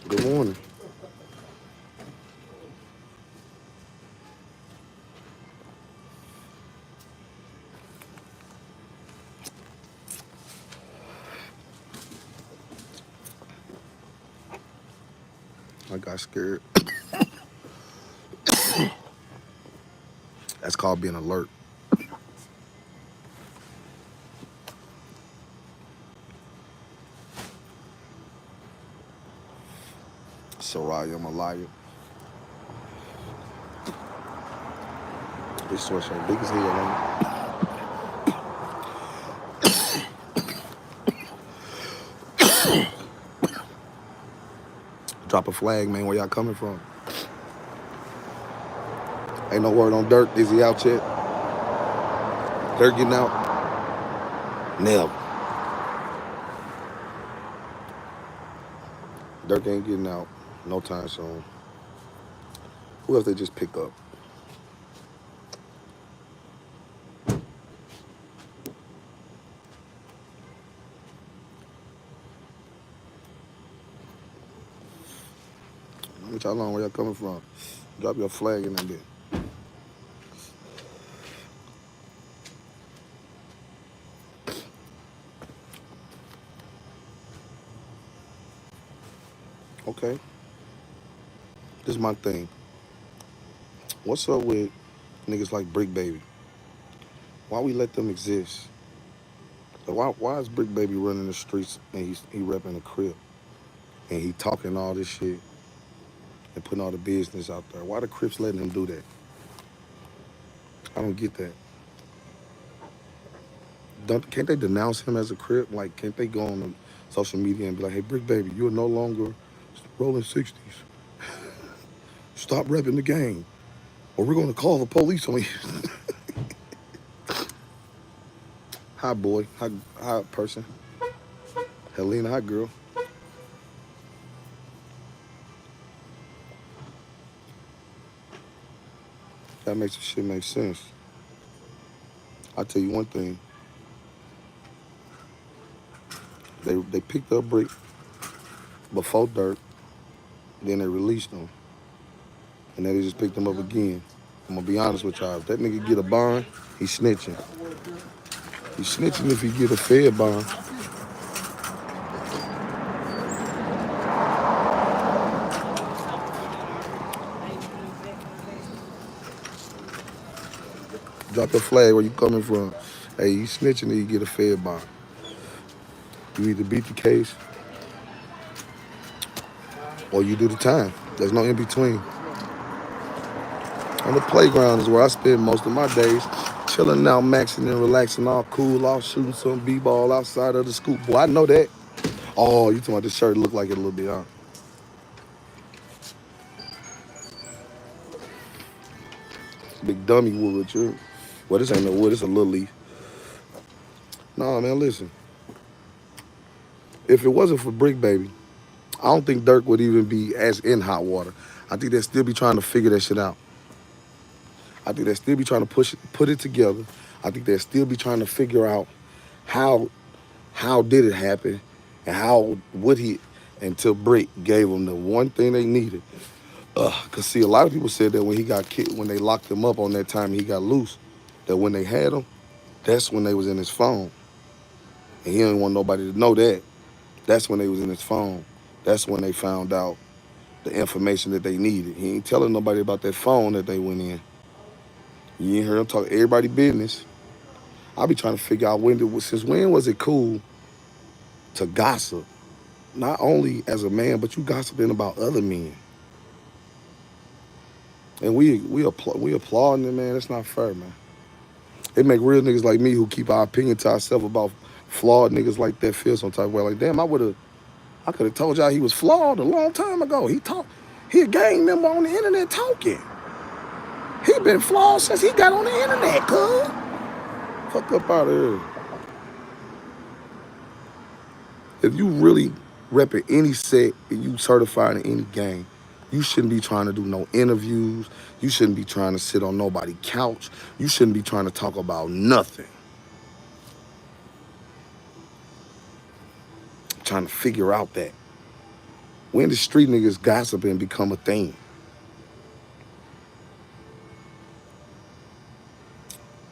Good morning. I got scared. That's called being alert. Soraya, I'm a liar. This sweatshirt so big as hell, ain't it? Drop a flag, man. Where y'all coming from? Ain't no word on Dirk. Is he out yet? Dirk getting out? Never. Dirk ain't getting out no time soon. Who else they just picked up? What y'all on? Where y'all coming from? Drop your flag in that bit. Okay. This is my thing. What's up with niggas like Bricc Baby? Why we let them exist? Like why is Bricc Baby running the streets and he repping the crib and he talking all this shit and putting all the business out there? Why the Crips letting him do that? I don't get that. Can't they denounce him as a Crip? Like, can't they go on social media and be like, hey, Bricc Baby, you're no longer rolling 60s. Stop repping the gang, or we're going to call the police on you. Hi, boy. Hi, person. Helena, hi, girl. That makes the shit make sense. I'll tell you one thing. They picked up Bricc before Dirk, then they released him. And then they just picked him up again. I'm gonna be honest with y'all. If that nigga get a bond, he's snitching. He's snitching if he get a Fed bond. Drop the flag where you coming from. Hey, you snitching or you get a fed by. You either beat the case or you do the time. There's no in between. On the playground is where I spend most of my days, chilling out, maxing and relaxing, all cool, all shooting some b-ball outside of the scoop. Boy, I know that. Oh, you talking about this shirt look like it a little bit, huh? Big dummy wood, you. Well, this ain't no wood, it's a little leaf. Nah, man, listen. If it wasn't for Bricc, baby, I don't think Dirk would even be as in hot water. I think they'd still be trying to figure that shit out. I think they'd still be trying to put it together. I think they'd still be trying to figure out how did it happen and how would he, until Bricc gave them the one thing they needed. Cause see, a lot of people said that when he got kicked, when they locked him up on that time he got loose, that when they had him, that's when they was in his phone. And he didn't want nobody to know that. That's when they was in his phone. That's when they found out the information that they needed. He ain't telling nobody about that phone that they went in. You ain't heard him talk everybody business. I be trying to figure out since when was it cool to gossip? Not only as a man, but you gossiping about other men. And we applauding it, man. That's not fair, man. It make real niggas like me who keep our opinion to ourselves about flawed niggas like that feel some type of way. Like, damn, I could have told y'all he was flawed a long time ago. He a gang member on the internet talking. He been flawed since he got on the internet, cuz. Fuck up out of here. If you really repping any set and you certified in any gang, you shouldn't be trying to do no interviews. You shouldn't be trying to sit on nobody's couch. You shouldn't be trying to talk about nothing. I'm trying to figure out that. When the street niggas gossiping become a thing?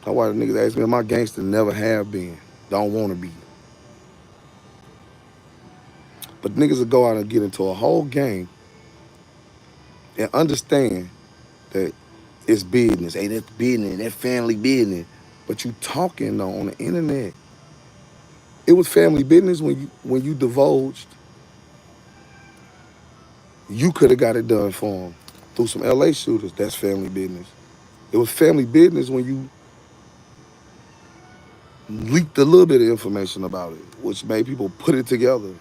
That's why the niggas ask me, my gangster never have been. Don't want to be. But niggas will go out and get into a whole gang and understand that it's business. Hey, that's business, that's family business. But you talking though on the internet. It was family business when you divulged. You could have got it done for them through some LA shooters. That's family business. It was family business when you leaked a little bit of information about it, which made people put it together.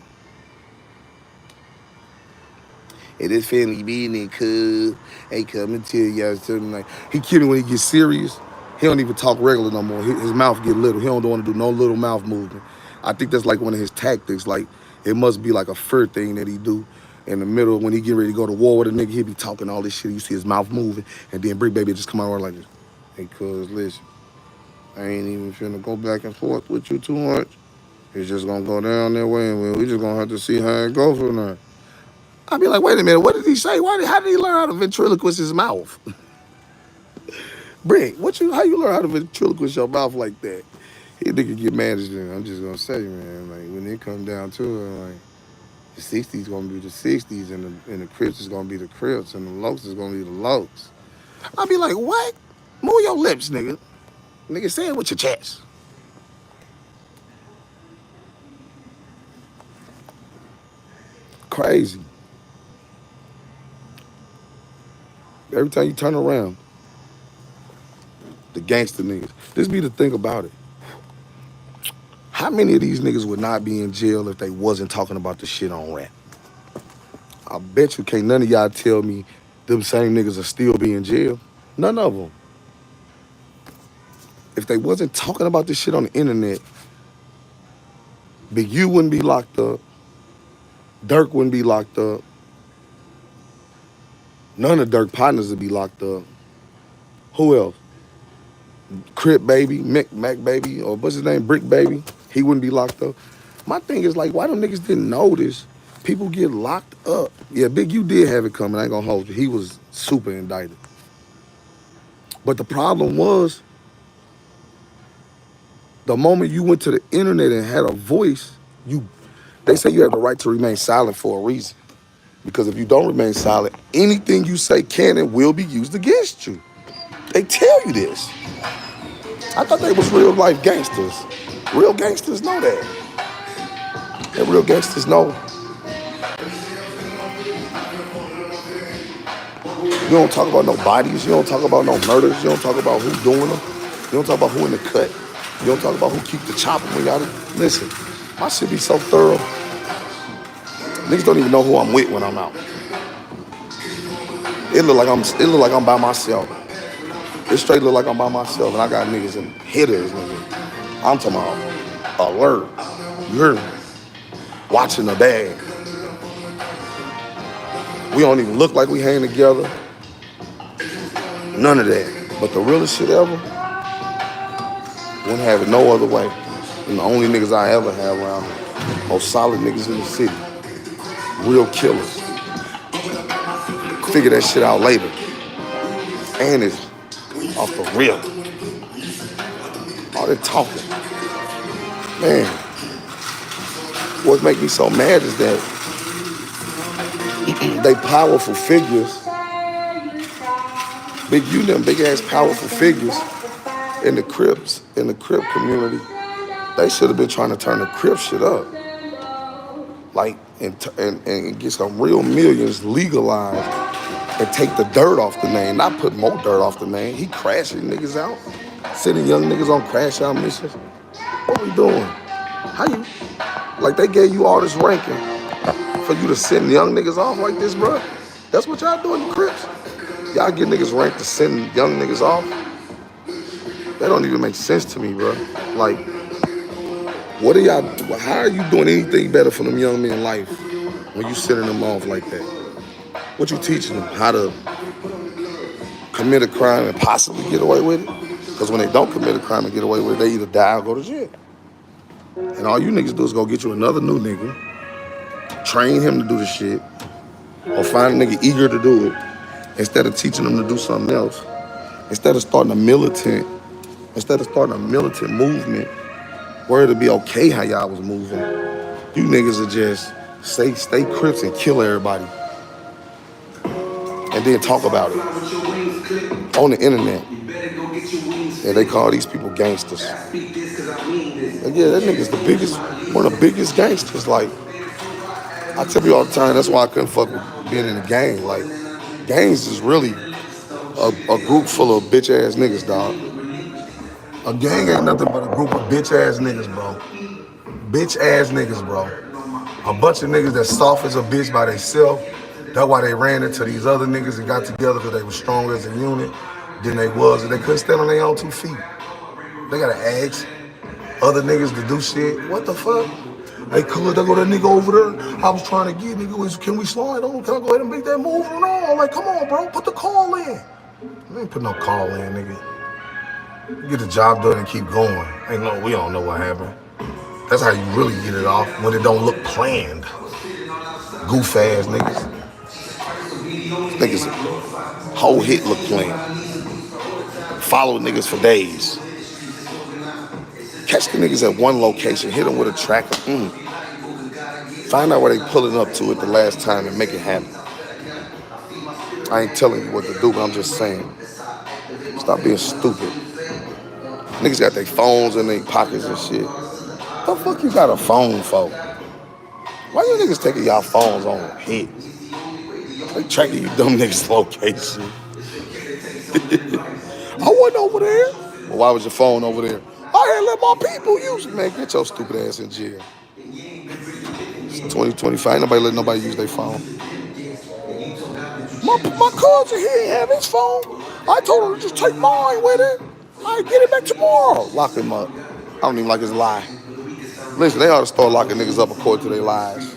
It is family business, cuz. Hey, come and tell y'all something like he kidding when he gets serious. He don't even talk regular no more. His mouth get little. He don't want to do no little mouth movement. I think that's like one of his tactics. Like it must be like a fur thing that he do. In the middle, when he get ready to go to war with a nigga, he be talking all this shit. You see his mouth moving, and then Bricc baby just come out like this. Hey, cuz, listen, I ain't even finna go back and forth with you too much. It's just gonna go down that way, and we just gonna have to see how it goes from there. I'd be like, wait a minute, what did he say? How did he learn how to ventriloquist his mouth? Bricc, how you learn how to ventriloquist your mouth like that? He nigga get mad as them. I'm just gonna say, man, like when it come down to it, like the 60s gonna be the 60s and the Crips is gonna be the Crips and the Lokes is gonna be the Lokes. I'd be like, what? Move your lips, nigga. Nigga, say it with your chest. Crazy. Every time you turn around, the gangster niggas. This be the thing about it. How many of these niggas would not be in jail if they wasn't talking about the shit on rap? I bet you can't none of y'all tell me them same niggas are still be in jail. None of them. If they wasn't talking about this shit on the internet, Big U wouldn't be locked up. Dirk wouldn't be locked up. None of Dirk partners would be locked up. Who else? Crip baby, Mac baby, or what's his name? Bricc baby. He wouldn't be locked up. My thing is like, why them niggas didn't notice people get locked up? Yeah, Big U did have it coming. I ain't gonna hold you. He was super indicted. But the problem was, the moment you went to the internet and had a voice, they say you have the right to remain silent for a reason. Because if you don't remain silent, anything you say can and will be used against you. They tell you this. I thought they was real life gangsters. Real gangsters know that. And real gangsters know you don't talk about no bodies, you don't talk about no murders, you don't talk about who doing them, you don't talk about who in the cut, you don't talk about who keep the chopper when y'all listen. My shit be so thorough. Niggas don't even know who I'm with when I'm out. It look like I'm by myself. It straight look like I'm by myself, and I got niggas and hitters, nigga. I'm talking about alert. You're watching the bag. We don't even look like we hang together. None of that. But the realest shit ever, wouldn't have it no other way. And the only niggas I ever had around me, most solid niggas in the city. Real killers. Figure that shit out later. And it's off the real. All that talking. Man, what make me so mad is that they powerful figures, big ass powerful figures in the Crips, in the Crip community, they should have been trying to turn the Crip shit up. Like, and get some real millions legalized and take the dirt off the name, not put more dirt off the name. He crashing niggas out, sending young niggas on crash out missions. What we doing? How you, like they gave you all this ranking for you to send young niggas off like this, bro? That's what y'all doing in the Crips? Y'all get niggas ranked to send young niggas off? That don't even make sense to me, bro. Like, what are y'all, how are you doing anything better for them young men in life when you sending them off like that? What you teaching them? How to commit a crime and possibly get away with it? Because when they don't commit a crime and get away with it, they either die or go to jail. And all you niggas do is go get you another new nigga, train him to do the shit, or find a nigga eager to do it, instead of teaching them to do something else. Instead of starting a militant movement where it'll be okay how y'all was moving. You niggas are just stay Crips and kill everybody. And then talk about it on the internet. And they call these people gangsters. And yeah, that nigga's one of the biggest gangsters. Like, I tell you all the time, that's why I couldn't fuck with being in a gang. Like, gangs is really a group full of bitch ass niggas, dog. A gang ain't nothing but a group of bitch ass niggas, bro. Bitch ass niggas, bro. A bunch of niggas that's soft as a bitch by themselves. That's why they ran into these other niggas and got together because they were stronger as a unit than they was, and they couldn't stand on their own 2 feet. They gotta ask other niggas to do shit. What the fuck? Hey, cool, there go that nigga over there. I was trying to get nigga, can we slide on? Can I go ahead and make that move or no? Like, come on, bro, put the call in. I ain't put no call in, nigga. Get the job done and keep going. We don't know what happened. That's how you really get it off, when it don't look planned. Goof ass niggas. Niggas, whole hit look planned. Follow niggas for days. Catch the niggas at one location, hit them with a tracker. Find out where they pulling up to it the last time and make it happen. I ain't telling you what to do, but I'm just saying. Stop being stupid. Niggas got their phones in their pockets and shit. What the fuck you got a phone for? Why you niggas taking y'all phones on hit? They tracking you dumb niggas' location. I wasn't over there. Well, why was your phone over there? I had let my people use it. Man, get your stupid ass in jail. It's 2025. Ain't nobody letting nobody use their phone. My cousin, he ain't have his phone. I told him to just take mine with it. I get it back tomorrow. Lock him up. I don't even like his lie. Listen, they ought to start locking niggas up according to their lies.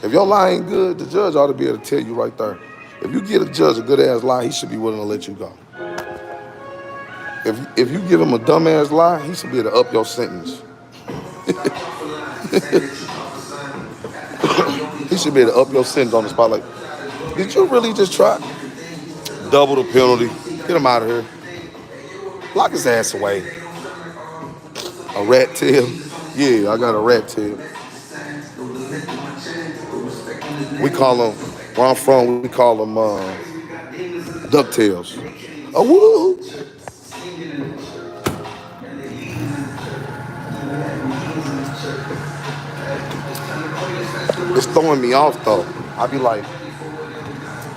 If your lie ain't good, the judge ought to be able to tell you right there. If you give a judge a good ass lie, he should be willing to let you go. If you give him a dumb ass lie, he should be able to up your sentence. He should be able to up your sentence on the spot. Like, did you really just try? Double the penalty. Get him out of here. Lock his ass away. A rat tail. Yeah, I got a rat tail. We call them, where I'm from, we call them ducktails. Oh, woo! throwing me off though. I be like,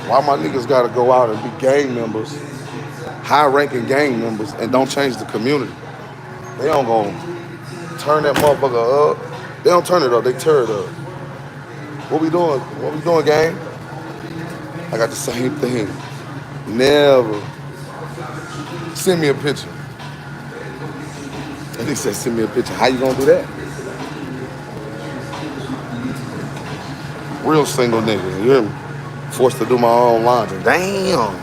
why my niggas gotta go out and be gang members, high-ranking gang members, and don't change the community? They don't go turn that motherfucker up. They don't turn it up, they tear it up. What we doing? What we doing, gang? I got the same thing. Never. Send me a picture. And he said, send me a picture. How you gonna do that? Real single nigga, you hear me? Forced to do my own laundry. Damn.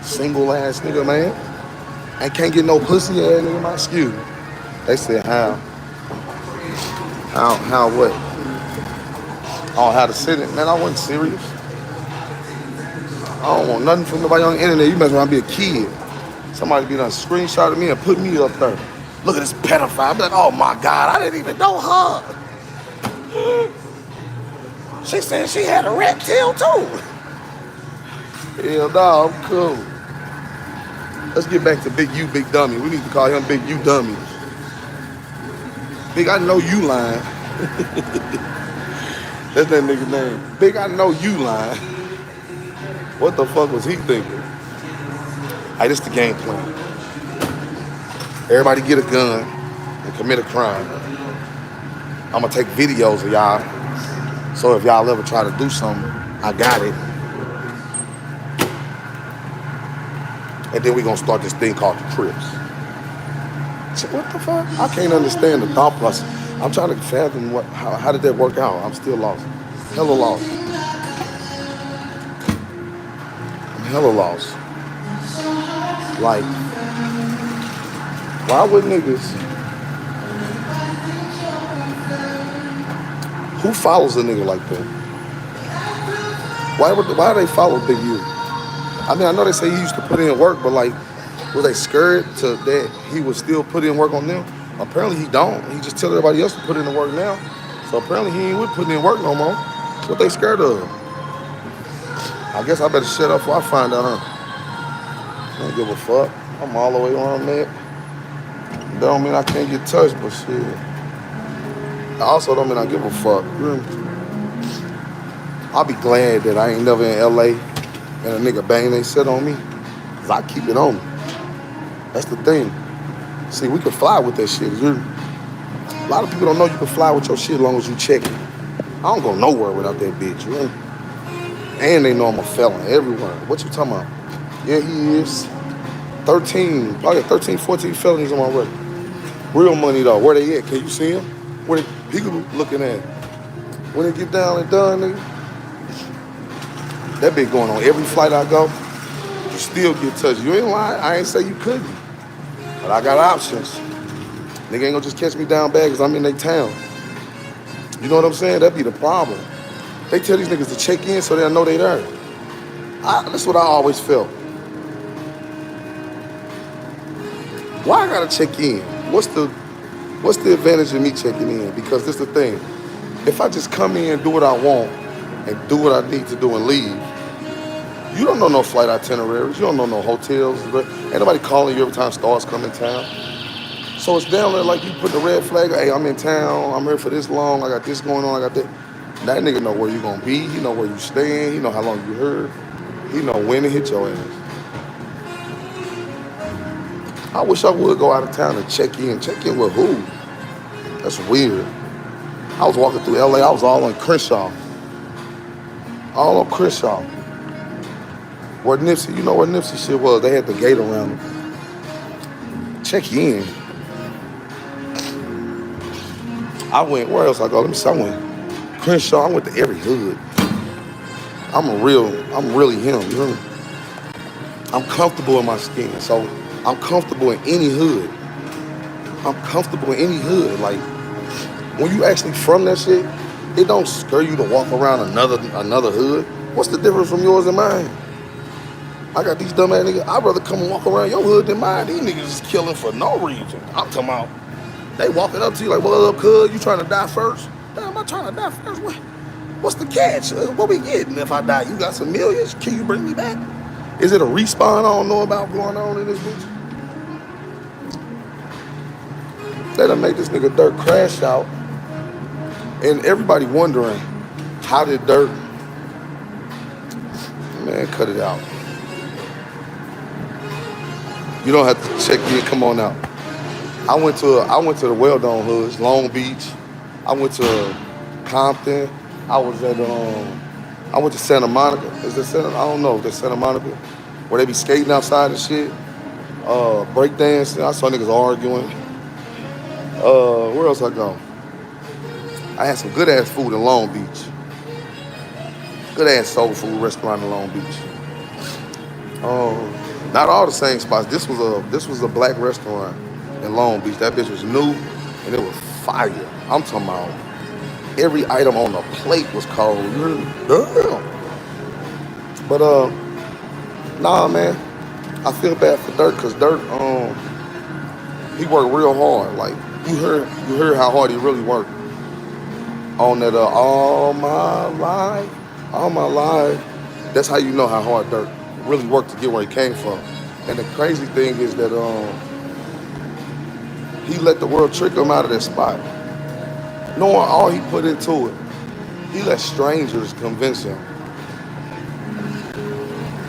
Single ass nigga, man. I can't get no pussy ass nigga, my excuse. They said, how? How what? Oh, how to sit it? Man, I wasn't serious. I don't want nothing from nobody on the internet. You mess around be a kid. Somebody be done screenshotted me and put me up there. Look at this pedophile. I be like, oh my God, I didn't even know her. She said she had a reptile too. Hell no, I'm cool. Let's get back to Big U, Big Dummy. We need to call him Big U Dummy. Big, I know you lying. That's that nigga name. Big, I know you lying. What the fuck was he thinking? Hey, this the game plan. Everybody get a gun and commit a crime. I'm gonna take videos of y'all. So if y'all ever try to do something, I got it. And then we gonna start this thing called the Crips. So what the fuck? I can't understand the thought process. I'm trying to fathom how did that work out? I'm still lost. Hella lost. I'm hella lost. Like, why would niggas, who follows a nigga like that? Why do they follow Big U? I mean, I know they say he used to put in work, but like, were they scared to that he would still put in work on them? Apparently he don't. He just tell everybody else to put in the work now. So apparently he ain't with putting in work no more. That's what they scared of. I guess I better shut up before I find out, huh? I don't give a fuck. I'm all the way on that. That don't mean I can't get touched, but shit. I also don't mean I give a fuck. I'll be glad that I ain't never in LA and a nigga bang they shit on me, cause I keep it on me. That's the thing. See, we can fly with that shit. A lot of people don't know you can fly with your shit as long as you check it. I don't go nowhere without that bitch, you know? And they know I'm a felon everywhere. What you talking about? Yeah, he is. 13, probably 13, 14 felonies on my record. Real money though. Where they at? Can you see him? Where he could be looking at? When they get down and done, nigga. That bitch going on every flight I go. You still get touched. You ain't lying. I ain't say you couldn't. But I got options. Nigga ain't gonna just catch me down bad because I'm in their town. You know what I'm saying? That'd be the problem. They tell these niggas to check in so they'll know they there. That's what I always felt. Why I gotta check in? What's the advantage of me checking in? Because this the thing. If I just come in, do what I want, and do what I need to do and leave, you don't know no flight itineraries. You don't know no hotels. Ain't nobody calling you every time stars come in town. So it's down there like you put the red flag, hey, I'm in town, I'm here for this long, I got this going on, I got that. That nigga know where you gonna be, he know where you staying, he know how long you here, he know when to hit your ass. I wish I would go out of town and check in. Check in with who? That's weird. I was walking through LA, I was all on Crenshaw. All on Crenshaw. Where Nipsey, you know where Nipsey shit was? They had the gate around them. Check in. I went, where else I go? Let me see, I went Crenshaw, I went to every hood. I'm really him, you know? I'm comfortable in my skin, so I'm comfortable in any hood. I'm comfortable in any hood. Like, when you actually from that shit, it don't scare you to walk around another hood. What's the difference from yours and mine? I got these dumb ass niggas, I'd rather come and walk around your hood than mine. These niggas is killing for no reason. I'm talking about, they walking up to you like, what up, cuz? You trying to die first? Damn, I'm not trying to die first. What's the catch? What we getting if I die? You got some millions? Can you bring me back? Is it a respawn I don't know about going on in this bitch? They done made this nigga Dirk crash out. And everybody wondering, How did Dirk? Man, cut it out. You don't have to check in. Come on out. I went to the well-known hoods, Long Beach. I went to Compton. I went to Santa Monica. Is that Santa? I don't know. That's Santa Monica, where they be skating outside and shit. Breakdancing. I saw niggas arguing. Where else I go? I had some good ass food in Long Beach. Good ass soul food restaurant in Long Beach. Not all the same spots. This was a black restaurant in Long Beach. That bitch was new and it was fire. I'm talking about every item on the plate was cold. Damn. But nah, man, I feel bad for Dirk because Dirk he worked real hard. Like you heard how hard he really worked on that all my life. That's how you know how hard Dirk really worked to get where he came from. And the crazy thing is that he let the world trick him out of that spot. Knowing all he put into it, he let strangers convince him.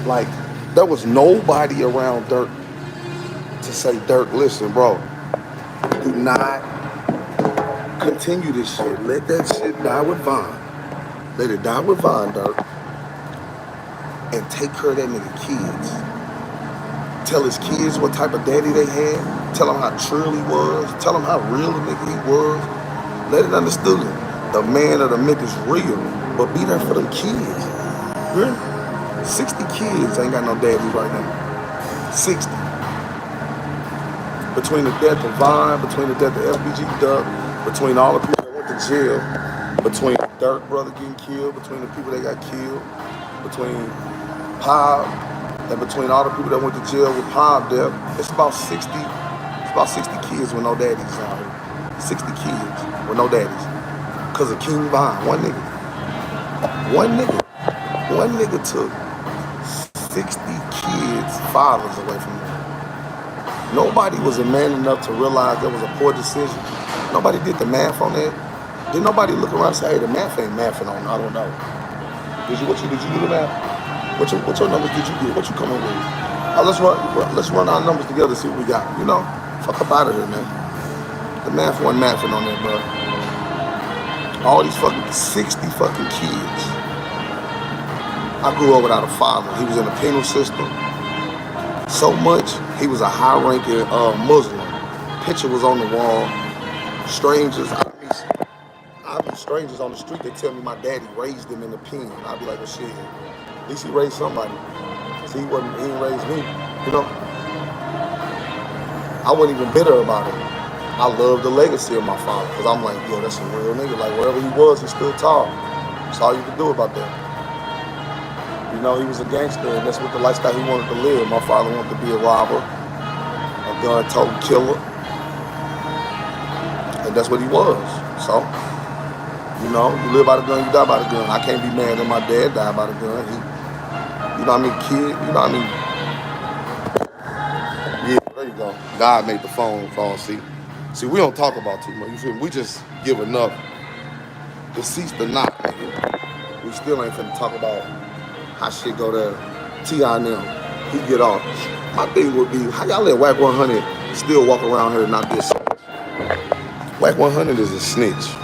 Like, there was nobody around Dirk to say, Dirk, listen, bro, do not continue this shit. Let that shit die with Vine. Let it die with Vine, Dirk. And take care of that nigga kids. Tell his kids what type of daddy they had. Tell them how trill he was. Tell them how real a nigga he was. Let it understood. The man of the myth is real. But be there for them kids. Really? 60 kids ain't got no daddies right now. 60. Between the death of Vine, between the death of FBG Duck, between all the people that went to jail, between Dirk brother getting killed, between the people that got killed, between Pop, and between all the people that went to jail with Pop death, it's about 60 kids with no daddies out here. 60 kids with no daddies. Because of King Vine, one nigga. One nigga took 60 kids' fathers away from them. Nobody was a man enough to realize that was a poor decision. Nobody did the math on that. Did nobody look around and say, hey, the math ain't mathing on, I don't know. Did you do the math? What your numbers did you get? What you coming with? Let's run our numbers together, see what we got. You know? Fuck up out of here, man. The math wasn't mathing on that, bro. All these 60 fucking kids. I grew up without a father. He was in the penal system. So much, he was a high-ranking Muslim. Picture was on the wall. Strangers, I meet strangers on the street, they tell me my daddy raised them in the pen. I'll be like, well, shit, at least he raised somebody. See, he didn't raise me, you know? I wasn't even bitter about it. I love the legacy of my father, because I'm like, yo, that's a real nigga. Like, wherever he was, he stood tall. That's all you could do about that. You know, he was a gangster, and that's what the lifestyle he wanted to live. My father wanted to be a robber, a gun-toting killer, and that's what he was. So, you know, you live by the gun, you die by the gun. I can't be mad that my dad died by the gun. You know what I mean, kid, you know what I mean? Yeah, there you go. God made the phone fall, see? See, we don't talk about too much, you feel me? We just give enough to cease the knock, nigga. We still ain't finna talk about how shit go there. T.I. and them, he get off. My thing would be, how y'all let Wack 100 still walk around here and not be a snitch? Wack 100 is a snitch.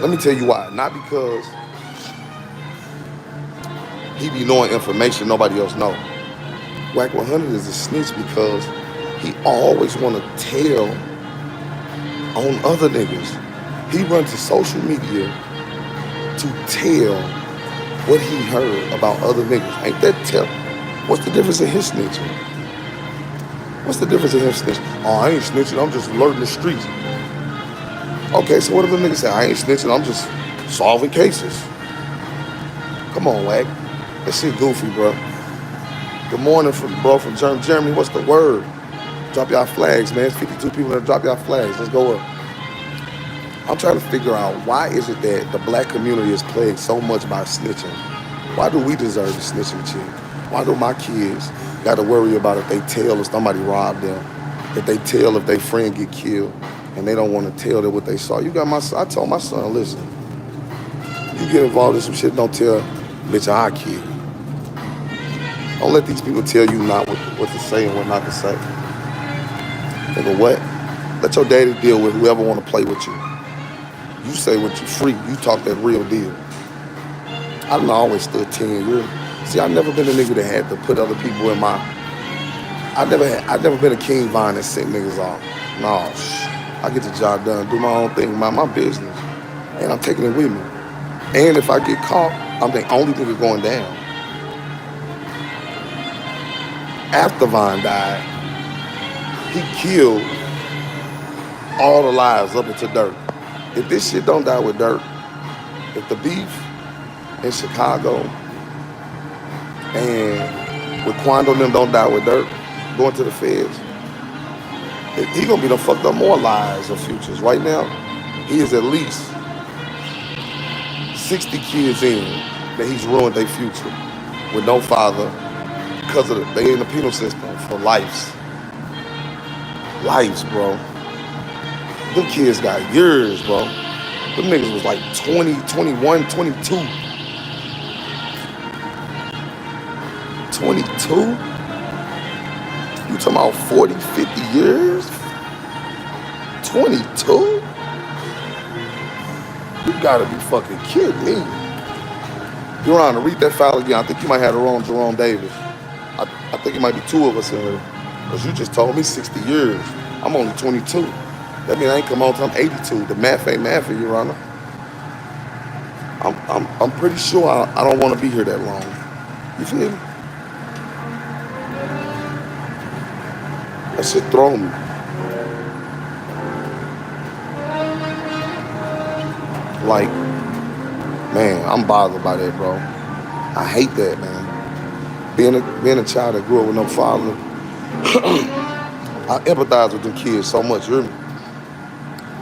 Let me tell you why. Not because he be knowing information nobody else know. Wack 100 is a snitch because he always want to tell on other niggas. He runs to social media to tell what he heard about other niggas. Ain't that tell? What's the difference in his snitching? What's the difference in him snitching? Oh, I ain't snitching, I'm just alerting the streets. Okay, so what if the nigga say, I ain't snitching, I'm just solving cases? Come on, Wack. That shit goofy, bro. Good morning, from Germany. What's the word? Drop y'all flags, man. It's 52 people that drop y'all flags. Let's go up. I'm trying to figure out, why is it that the black community is plagued so much by snitching? Why do we deserve the snitching shit? Why do my kids got to worry about if they tell if somebody robbed them, if they tell if their friend get killed, and they don't want to tell them what they saw? You got my son. I told my son, listen, You get involved in some shit, don't tell bitch I kid. Don't let these people tell you not what to say and what not to say. Nigga, what? Let your daddy deal with whoever want to play with you. You say what you free. You talk that real deal. I done always stood 10 years. See, I never been a nigga that had to put other people in my. I never been a king vine that sent niggas off. No, I get the job done, do my own thing, mind my business, and I'm taking it with me. And if I get caught, I'm the only nigga going down. After Vine died, he killed all the lives up into Dirk. If this shit don't die with Dirk, if the beef in Chicago and with Quando and them don't die with Dirk going to the feds, he gonna be done fucked up more lives or futures. Right now, he is at least 60 kids in that he's ruined their future with no father because of they in the penal system for lives. Lives, bro. Them kids got years, bro. Them niggas was like 20, 21, 22. 22? You talking about 40, 50 years? 22? You gotta be fucking kidding me. You're on to read that file again. I think you might have the wrong Jerome Davis. I think it might be two of us in here. Because you just told me 60 years. I'm only 22. That means I ain't come on till I'm 82. The math ain't math for you, Your Honor. I'm pretty sure I don't want to be here that long. You feel me? That shit throw me. Like, man, I'm bothered by that, bro. I hate that, man. Being a child that grew up with no father, I empathize with them kids so much, you hear me?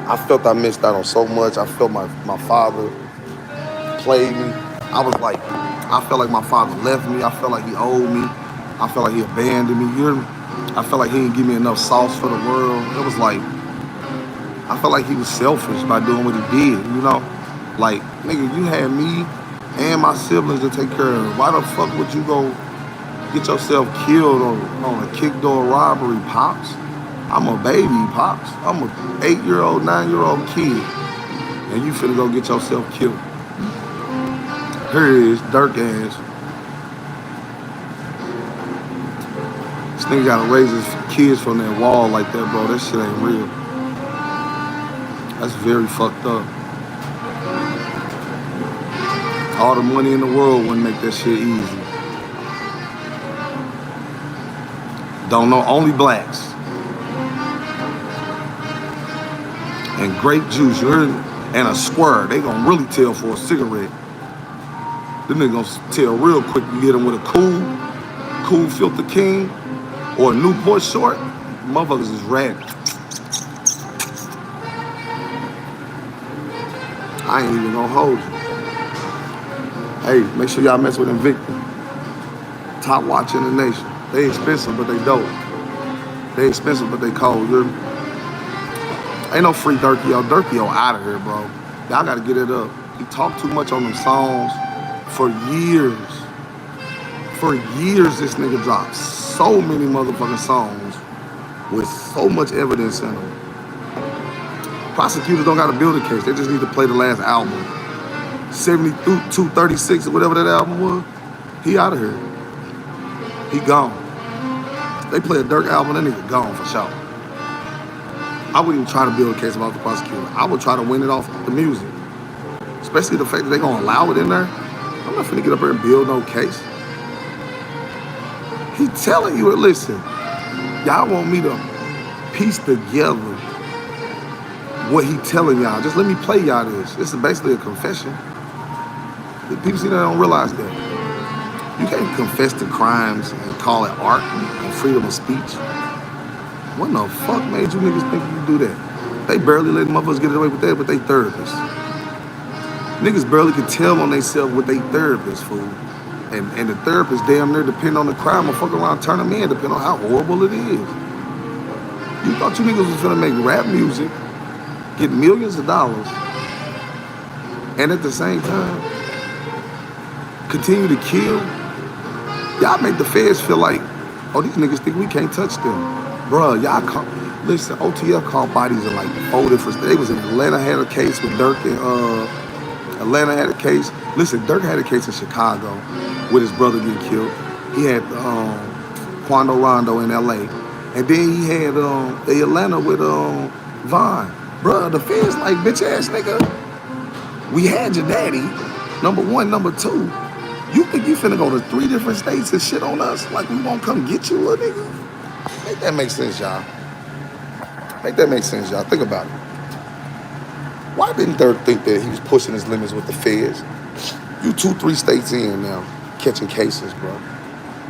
I felt I missed out on so much. I felt my father played me. I felt like my father left me. I felt like he owed me. I felt like he abandoned me, you hear me? I felt like he didn't give me enough sauce for the world. It was like, I felt like he was selfish by doing what he did, you know? Like, nigga, you had me and my siblings to take care of. Why the fuck would you go get yourself killed on a kick door robbery, Pops? I'm a baby, Pops. I'm a 8-year-old, 9-year-old kid. And you finna go get yourself killed. Here it is, Dirk ass. This nigga gotta raise his kids from that wall like that, bro. That shit ain't real. That's very fucked up. All the money in the world wouldn't make that shit easy. Don't know, only blacks. And grape juice, you heard? And a square. They gonna really tell for a cigarette. Them niggas gonna tell real quick. You hit them with a cool filter king or a Newport short. Motherfuckers is ratting. I ain't even gonna hold you. Hey, make sure y'all mess with Invicta. Top watch in the nation. They expensive, but they dope. They expensive, but they cold. You ain't no free Durkio. Durkio out of here, bro. Y'all gotta get it up. He talked too much on them songs for years. For years, this nigga dropped so many motherfucking songs with so much evidence in them. Prosecutors don't gotta build a case. They just need to play the last album. 72-36 or whatever that album was. He out of here. He gone. They play a Dirk album, that nigga gone for sure. I wouldn't even try to build a case about the prosecutor. I would try to win it off the music. Especially the fact that they gonna allow it in there. I'm not finna get up here and build no case. He telling you, listen, y'all want me to piece together what he telling y'all. Just let me play y'all this. This is basically a confession. The people see that don't realize that. You can't confess to crimes and call it art and freedom of speech. What the fuck made you niggas think you do that? They barely let motherfuckers get away with that, but they therapists. Niggas barely can tell on themselves what they therapist, fool. And the therapist damn near depend on the crime or fuck around, turn them in, depending on how horrible it is. You thought you niggas was gonna make rap music, get millions of dollars, and at the same time, continue to kill. Y'all make the feds feel like, oh, these niggas think we can't touch them. Bruh, y'all call, listen, OTF called bodies in like 4 different, they was in Atlanta, had a case with Dirk, and Atlanta had a case. Listen, Dirk had a case in Chicago with his brother getting killed. He had Quando Rondo in LA. And then he had the Atlanta with Vaughn. Bruh, the feds like, bitch ass nigga, we had your daddy, number one. Number two, you think you finna go to 3 different states and shit on us like we won't come get you, little nigga? Make that make sense, y'all. Make that make sense, y'all. Think about it. Why didn't Dirk think that he was pushing his limits with the feds? You 2-3 states in now, catching cases, bro.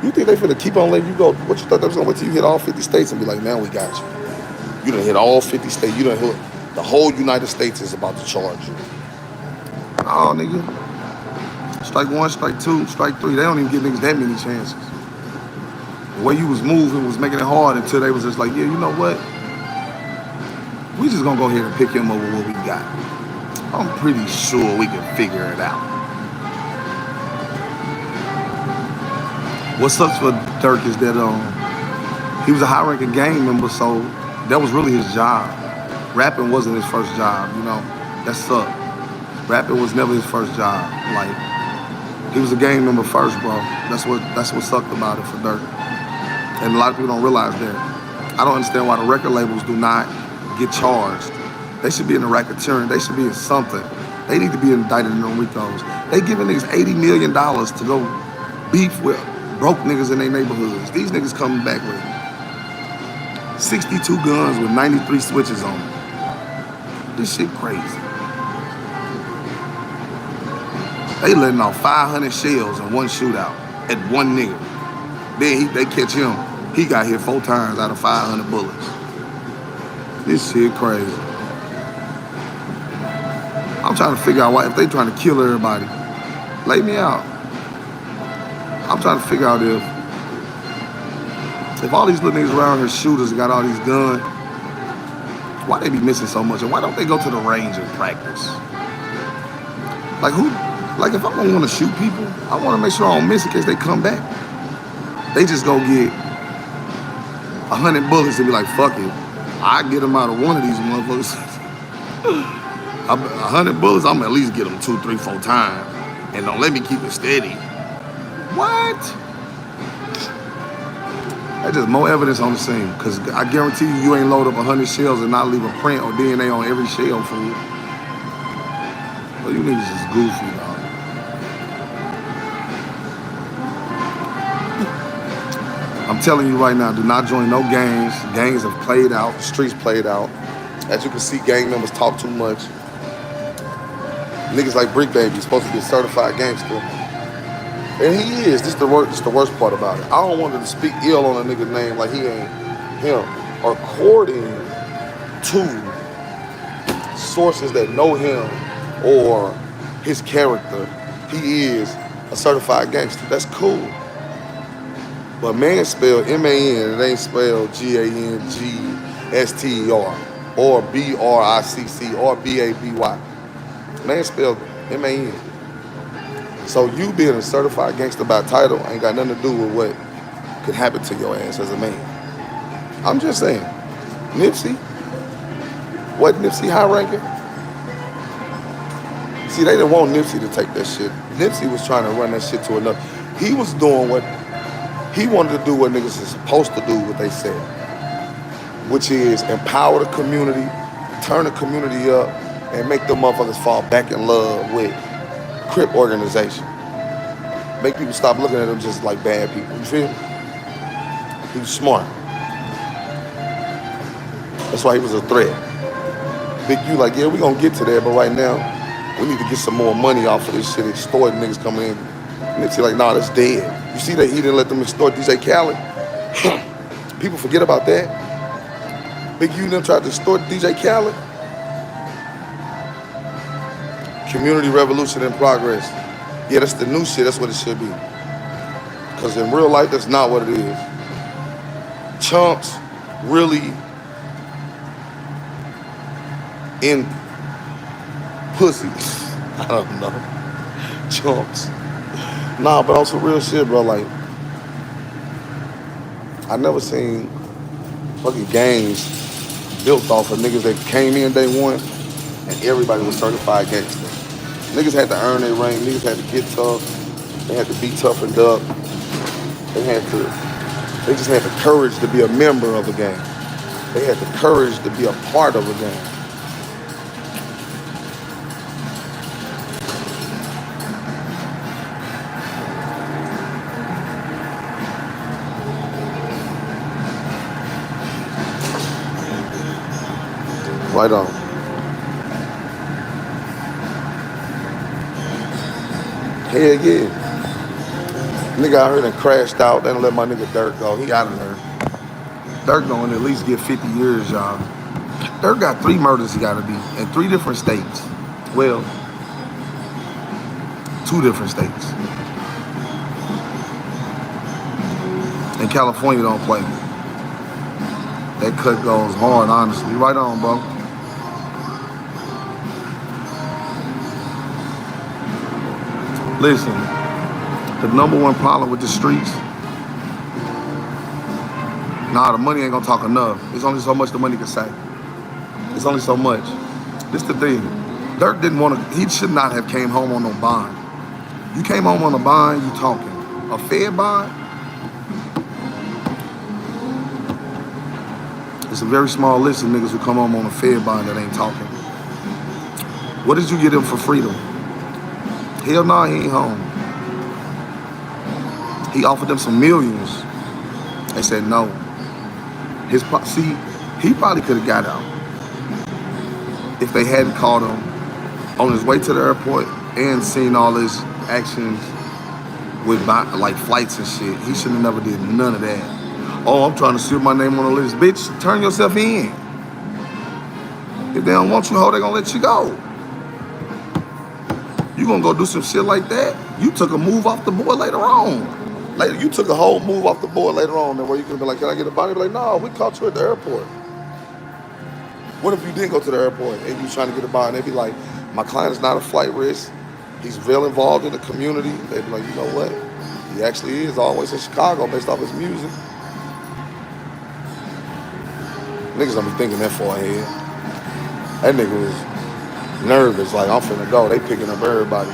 You think they finna keep on letting you go? What you thought they was gonna wait till you hit all 50 states and be like, now we got you. You done hit all 50 states. You done hit the whole United States is about to charge you. Oh, nigga. Strike 1, strike 2, strike 3. They don't even give niggas that many chances. The way you was moving was making it hard until they was just like, yeah, you know what? We just gonna go ahead and pick him over what we got. I'm pretty sure we can figure it out. What sucks for Dirk is that he was a high-ranking gang member, so that was really his job. Rapping wasn't his first job, you know. That sucked. Rapping was never his first job. Like, he was a gang member first, bro. That's what sucked about it for Dirk. And a lot of people don't realize that. I don't understand why the record labels do not get charged. They should be in the racketeering. They should be in something. They need to be indicted in the RICOs. They giving niggas $80 million to go beef with broke niggas in their neighborhoods. These niggas coming back with 62 guns with 93 switches on them. This shit crazy. They letting off 500 shells in one shootout at one nigga. Then they catch him. He got hit 4 times out of 500 bullets. This shit crazy. I'm trying to figure out why, if they trying to kill everybody, lay me out. I'm trying to figure out if all these little niggas around here shooters got all these guns, why they be missing so much? And why don't they go to the range and practice? Like who? Like if I'm gonna wanna shoot people, I wanna make sure I don't miss it in case they come back. They just go get 100 bullets and be like, fuck it. I get them out of one of these motherfuckers. 100 bullets, I'm gonna at least get them 2, 3, 4 times. And don't let me keep it steady. What? That's just more evidence on the scene. Cause I guarantee you ain't load up 100 shells and not leave a print or DNA on every shell for you. Well, you niggas is goofy, dog. I'm telling you right now, do not join no gangs. Gangs have played out, the streets played out. As you can see, gang members talk too much. Niggas like Bricc Baby supposed to be a certified gangster. And he is. This the worst part about it. I don't want to speak ill on a nigga name like he ain't him. According to sources that know him or his character, he is a certified gangster. That's cool. But man spelled M-A-N, it ain't spelled G-A-N-G-S-T-E-R or B-R-I-C-C or B-A-B-Y. Man spelled M-A-N. So you being a certified gangster by title ain't got nothing to do with what could happen to your ass as a man. I'm just saying, Nipsey, what Nipsey high ranking? See, they didn't want Nipsey to take that shit. Nipsey was trying to run that shit to another. He was doing what, he wanted to do what niggas is supposed to do, what they said, which is empower the community, turn the community up, and make them motherfuckers fall back in love with Crip organization. Make people stop looking at them just like bad people. You feel me? He was smart. That's why he was a threat. Big U like, yeah, we gonna get to that, but right now, we need to get some more money off of this shit, extorting niggas coming in. Nipsey like, nah, that's dead. You see that he didn't let them extort DJ Khaled? People forget about that. Big U them tried to extort DJ Khaled. Community revolution in progress. Yeah, that's the new shit. That's what it should be. Because in real life, that's not what it is. Chumps really in pussy. I don't know. Chumps. Nah, but on some real shit, bro. Like, I never seen fucking gangs built off of niggas that came in day one and everybody was certified gangster. Niggas had to earn their rank. Niggas had to get tough. They had to be tough and duck. They just had the courage to be a member of a gang. They had the courage to be a part of a gang. Right on. Hell yeah. Nigga out here done crashed out. They done let my nigga Dirk go. He out of there. Dirk going to at least get 50 years, y'all. Dirk got 3 murders he got to be in 3 different states. Well, 2 different states. And California don't play. That cut goes hard, honestly. Right on, bro. Listen, the #1 problem with the streets, nah, the money ain't gonna talk enough. There's only so much the money can say. It's only so much. This the thing. Dirk didn't want to, he should not have came home on no bond. You came home on a bond, you talking. A Fed bond? It's a very small list of niggas who come home on a Fed bond that ain't talking. What did you get him for freedom? Hell nah, he ain't home. He offered them some millions. They said no. See, he probably could have got out if they hadn't caught him on his way to the airport and seen all his actions with like flights and shit. He should have never did none of that. Oh, I'm trying to see my name on the list. Bitch, turn yourself in. If they don't want you, ho, they gonna let you go. You gonna go do some shit like that? You took a move off the board later on. Later, you took a whole move off the board later on where you could be like, can I get a body? Be like, no, we caught you at the airport. What if you didn't go to the airport and you trying to get a body? And they'd be like, my client is not a flight risk. He's real involved in the community. They'd be like, you know what? He actually is always in Chicago based off his music. Niggas don't be thinking that far ahead. That nigga was nervous, like, I'm finna go. They picking up everybody.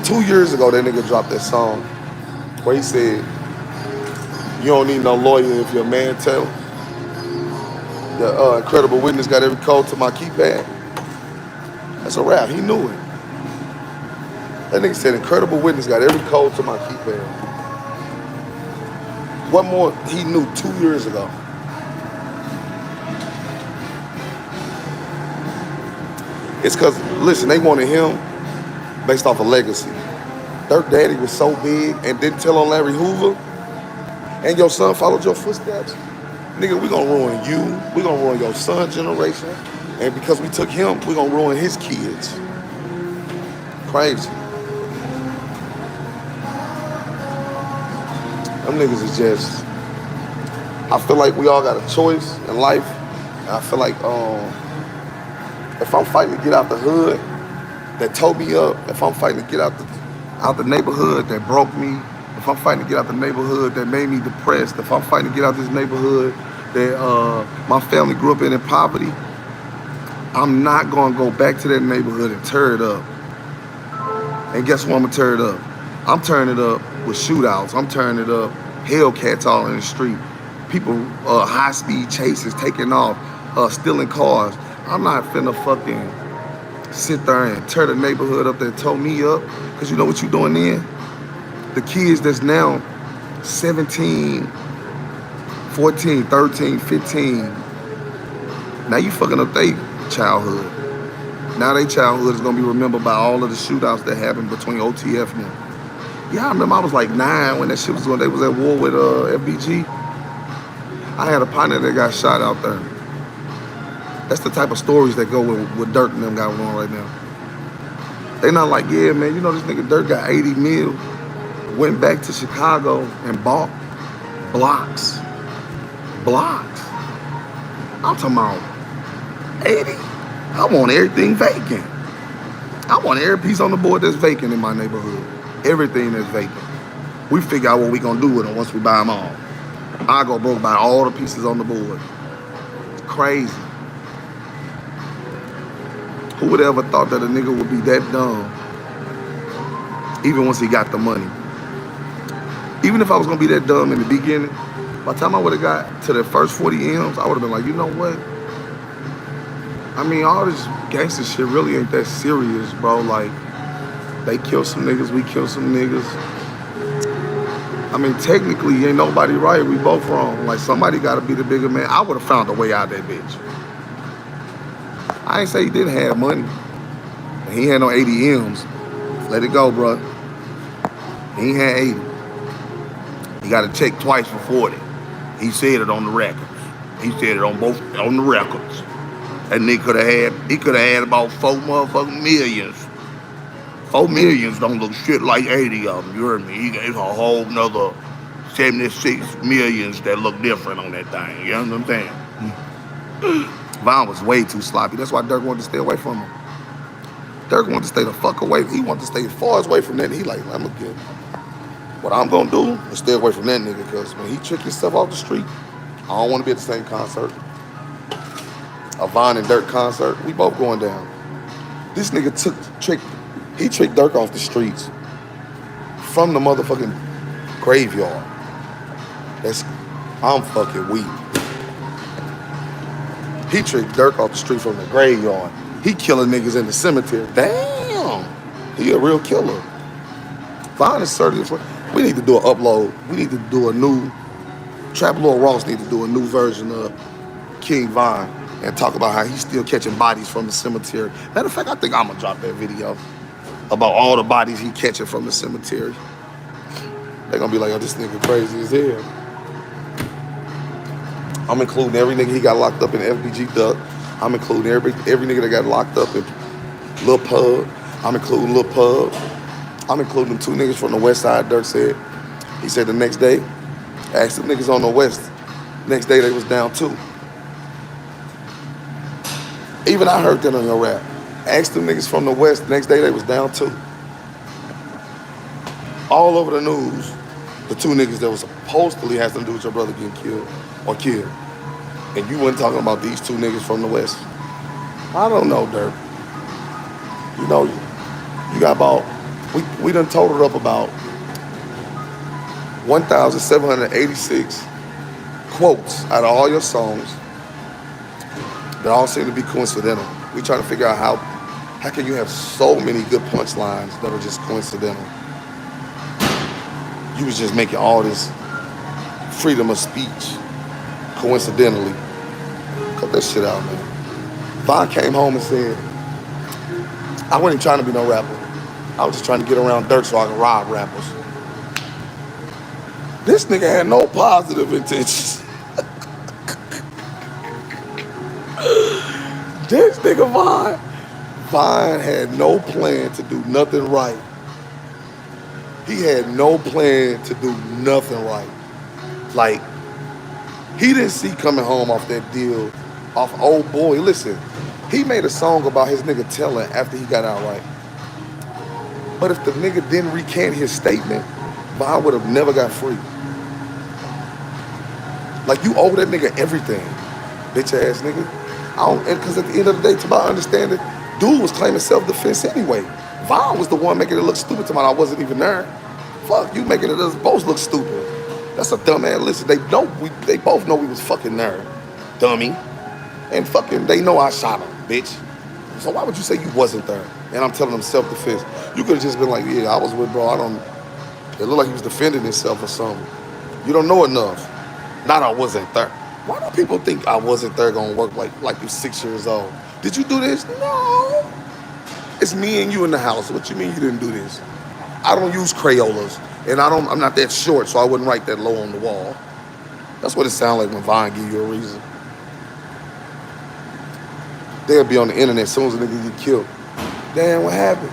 2 years ago, that nigga dropped that song where he said, you don't need no lawyer if your man tell. The incredible witness got every code to my keypad. That's a rap. He knew it. That nigga said incredible witness got every code to my keypad. What more he knew 2 years ago? It's because, listen, they wanted him based off of legacy. Dirk Daddy was so big and didn't tell on Larry Hoover, and your son followed your footsteps. Nigga, we gonna ruin you. We gonna ruin your son's generation. And because we took him, we gonna ruin his kids. Crazy. Them niggas is just, I feel like we all got a choice in life. And I feel like if I'm fighting to get out the hood that towed me up, if I'm fighting to get out the neighborhood that broke me, if I'm fighting to get out the neighborhood that made me depressed, if I'm fighting to get out this neighborhood that my family grew up in poverty, I'm not gonna go back to that neighborhood and tear it up. And guess what I'm gonna tear it up? I'm turning it up with shootouts. I'm turning it up Hellcats all in the street. People, high-speed chases, taking off, stealing cars. I'm not finna fucking sit there and tear the neighborhood up that tore me up. Cause you know what you doing then? The kids that's now 17, 14, 13, 15, now you fucking up their childhood. Now their childhood is gonna be remembered by all of the shootouts that happened between OTF and them. Yeah, I remember I was like 9 when that shit was going, they was at war with FBG. I had a partner that got shot out there. That's the type of stories that go with Dirk and them got on right now. They not like, yeah, man, you know this nigga Dirk got 80 mil, went back to Chicago and bought blocks. Blocks. I'm talking about 80. I want everything vacant. I want every piece on the board that's vacant in my neighborhood. Everything that's vacant. We figure out what we gonna do with them once we buy them all. I go broke by all the pieces on the board. It's crazy. Who would have ever thought that a nigga would be that dumb even once he got the money? Even if I was gonna be that dumb in the beginning, by the time I would have got to the first 40 M's, I would have been like, you know what? I mean, all this gangster shit really ain't that serious, bro. Like, they kill some niggas, we kill some niggas. I mean, technically, ain't nobody right, we both wrong. Like, somebody gotta be the bigger man. I would have found a way out of that bitch. I ain't say he didn't have money. He ain't had no 80 M's. Let it go, bro. He ain't had 80. He got a check twice for 40. He said it on the records. He said it on the records. That nigga could have had about 4 motherfucking millions. 4 millions don't look shit like 80 of them, you heard me? He gave a whole nother 76 millions that look different on that thing, you know what I'm saying? Von was way too sloppy. That's why Dirk wanted to stay away from him. Dirk wanted to stay the fuck away. He wanted to stay as far away from that. He like, I'm gonna get what I'm gonna do is stay away from that nigga, because when he trick himself off the street, I don't want to be at the same concert. A Von and Dirk concert, we both going down. This nigga tricked Dirk off the streets from the motherfucking graveyard. I'm fucking weak. He tricked Dirk off the street from the graveyard. He killing niggas in the cemetery. Damn, he a real killer. Von is certain. We need to do an upload. We need to do a new, Trap Lord Ross need to do a new version of King Von and talk about how he's still catching bodies from the cemetery. Matter of fact, I think I'm gonna drop that video about all the bodies he catching from the cemetery. They're gonna be like, oh, this nigga crazy as hell. I'm including every nigga he got locked up in FBG Duck. I'm including every nigga that got locked up in Lil Pub. I'm including Lil Pub. I'm including 2 niggas from the west side, Dirk said. He said the next day, asked them niggas on the west, next day they was down 2. Even I heard that on your rap. Asked them niggas from the west, next day they was down 2. All over the news, the 2 niggas that was supposedly has something to do with your brother getting killed or killed. And you weren't talking about these 2 niggas from the west. I don't know, Dirk. You know, you got about, we done totaled up about 1,786 quotes out of all your songs that all seem to be coincidental. We trying to figure out how can you have so many good punchlines that are just coincidental? You was just making all this freedom of speech coincidentally. Cut that shit out, man. Von came home and said, I wasn't trying to be no rapper. I was just trying to get around Dirk so I could rob rappers. This nigga had no positive intentions. This nigga Von had no plan to do nothing right. He had no plan to do nothing right. Like, he didn't see coming home off that deal, off Old Boy. Listen, he made a song about his nigga telling after he got out right. But if the nigga didn't recant his statement, Von would have never got free. Like, you owe that nigga everything, bitch ass nigga. Because at the end of the day, to my understanding, dude was claiming self-defense anyway. Von was the one making it look stupid to me. I wasn't even there. Fuck, you making us both look stupid. That's a dumb ass. Listen, they both know we was fucking there, dummy. And fucking, they know I shot him, bitch. So why would you say you wasn't there? And I'm telling them self-defense. You could have just been like, yeah, I was with bro. It looked like he was defending himself or something. You don't know enough. Not I wasn't there. Why do people think I wasn't there gonna work like you're 6 years old? Did you do this? No. It's me and you in the house. What you mean you didn't do this? I don't use Crayolas. And I'm not that short, so I wouldn't write that low on the wall. That's what it sounds like when Von give you a reason. They'll be on the internet as soon as a nigga get killed. Damn, what happened?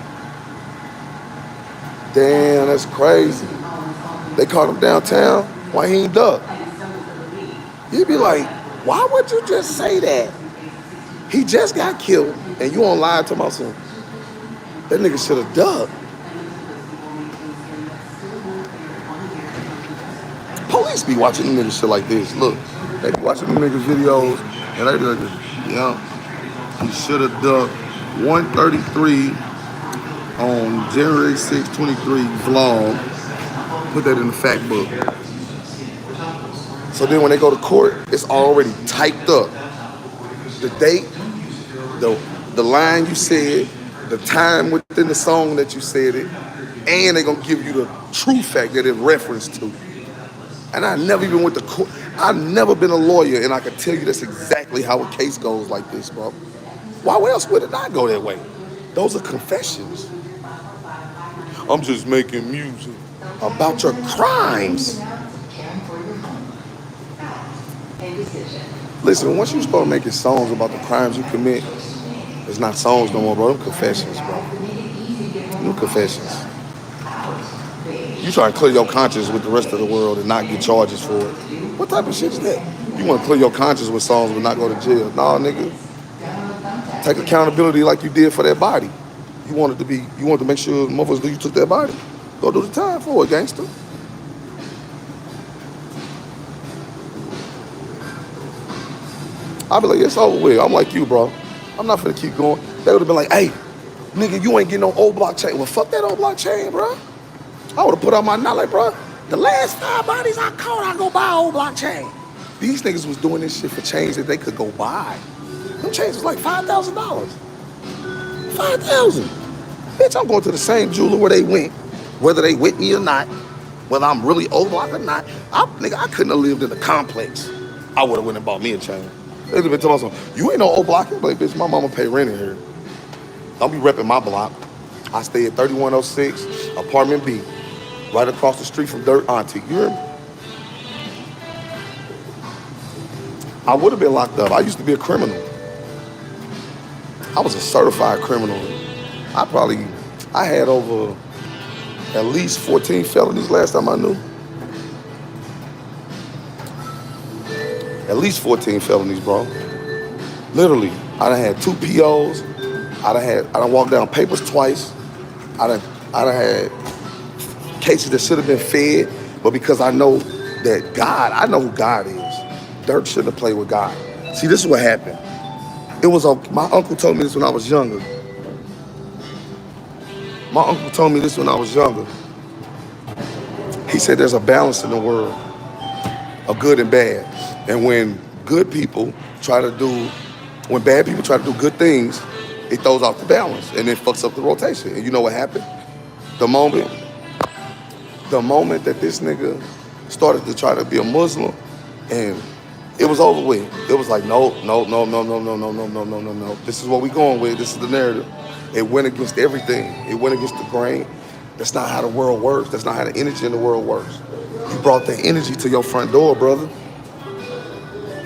Damn, that's crazy. They caught him downtown. Why he ain't duck? You'd be like, why would you just say that? He just got killed, and you on live talking about something. That nigga should have ducked. Police be watching them niggas shit like this. Look, they be watching them niggas videos, and they be like, yeah, he should have ducked 133 on January 6, 23 vlog. Put that in the fact book. So then when they go to court, it's already typed up. The date, the line you said, the time within the song that you said it, and they're gonna give you the true fact that it referenced to. And I never even went to court. I've never been a lawyer, and I can tell you that's exactly how a case goes like this, bro. Why else would it not go that way? Those are confessions. I'm just making music about your crimes. Listen, once you start making songs about the crimes you commit, it's not songs no more, bro. Them confessions, bro. Them confessions. You try to clear your conscience with the rest of the world and not get charges for it. What type of shit is that? You want to clear your conscience with songs but not go to jail? Nah, nigga. Take accountability like you did for that body. You wanted to make sure motherfuckers knew you took that body. Go do the time for it, gangster. I'll be like, it's over with. I'm like you, bro. I'm not finna keep going. They would have been like, hey, nigga, you ain't getting no old block chain. Well, fuck that old block chain, bro. I would have put out my knot like, bro, the last 5 bodies I caught, I go buy old block chain. These niggas was doing this shit for chains that they could go buy. Them chains was like $5,000. $5,000. Bitch, I'm going to the same jeweler where they went, whether they with me or not, whether I'm really old block or not. Nigga, I couldn't have lived in the complex. I would have went and bought me a chain. They'd have been telling me, you ain't no old block. I'm like, bitch, my mama pay rent in here. Don't be repping my block. I stay at 3106, apartment B, right across the street from Dirk auntie. You hear me? I would have been locked up. I used to be a criminal. I was a certified criminal. I had over at least 14 felonies last time I knew. At least 14 felonies, bro. Literally, I done had 2 POs. I done walked down papers twice. I done had cases that should have been fed, but because I know that God, I know who God is. Dirk shouldn't have played with God. See, this is what happened. My uncle told me this when I was younger. My uncle told me this when I was younger. He said there's a balance in the world of good and bad. And when bad people try to do good things, it throws off the balance and it fucks up the rotation. And you know what happened? The moment that this nigga started to try to be a Muslim, and it was over with. It was like, no. This is what we going with. This is the narrative. It went against everything. It went against the grain. That's not how the world works. That's not how the energy in the world works. You brought that energy to your front door, brother.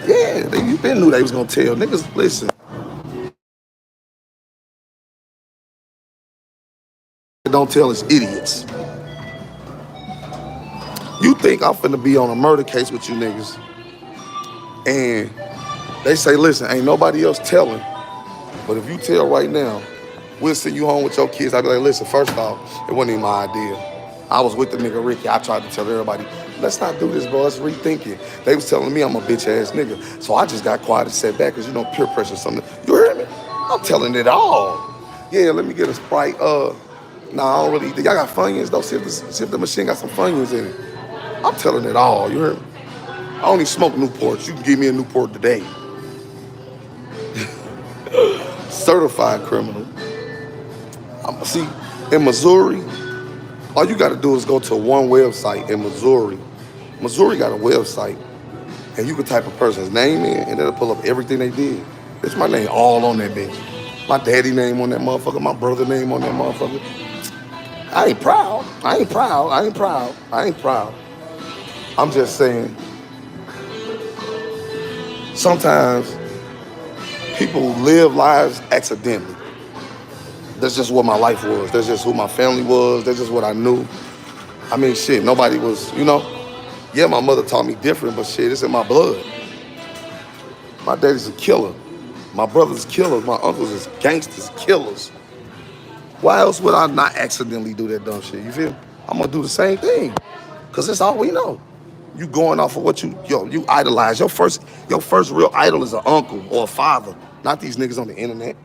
Yeah, you been knew they was gonna tell. Niggas, listen. Don't tell us idiots. You think I'm finna be on a murder case with you niggas, and they say, listen, ain't nobody else telling, but if you tell right now, we'll send you home with your kids. I'd be like, listen, first off, it wasn't even my idea. I was with the nigga Ricky. I tried to tell everybody, let's not do this, bro. Let's rethink it. They was telling me I'm a bitch ass nigga. So I just got quiet and sat back because, peer pressure or something. You heard me? I'm telling it all. Yeah, let me get a Sprite. Nah, I don't really. Y'all got Funyuns though? See if the machine got some Funyuns in it. I'm telling it all. You heard me? I only smoke Newports. You can give me a Newport today. Certified criminal. See, in Missouri, all you got to do is go to one website in Missouri. Missouri got a website, and you can type a person's name in, and it'll pull up everything they did. It's my name all on that bitch. My daddy name on that motherfucker, my brother name on that motherfucker. I ain't proud. I'm just saying, sometimes people live lives accidentally. That's just what my life was. That's just who my family was. That's just what I knew. I mean, shit, nobody was, Yeah, my mother taught me different, but shit, it's in my blood. My daddy's a killer. My brother's killers. My uncles is gangsters, killers. Why else would I not accidentally do that dumb shit? You feel me? I'm gonna do the same thing. Cause that's all we know. You going off of what you idolize. Your first real idol is an uncle or a father, not these niggas on the internet.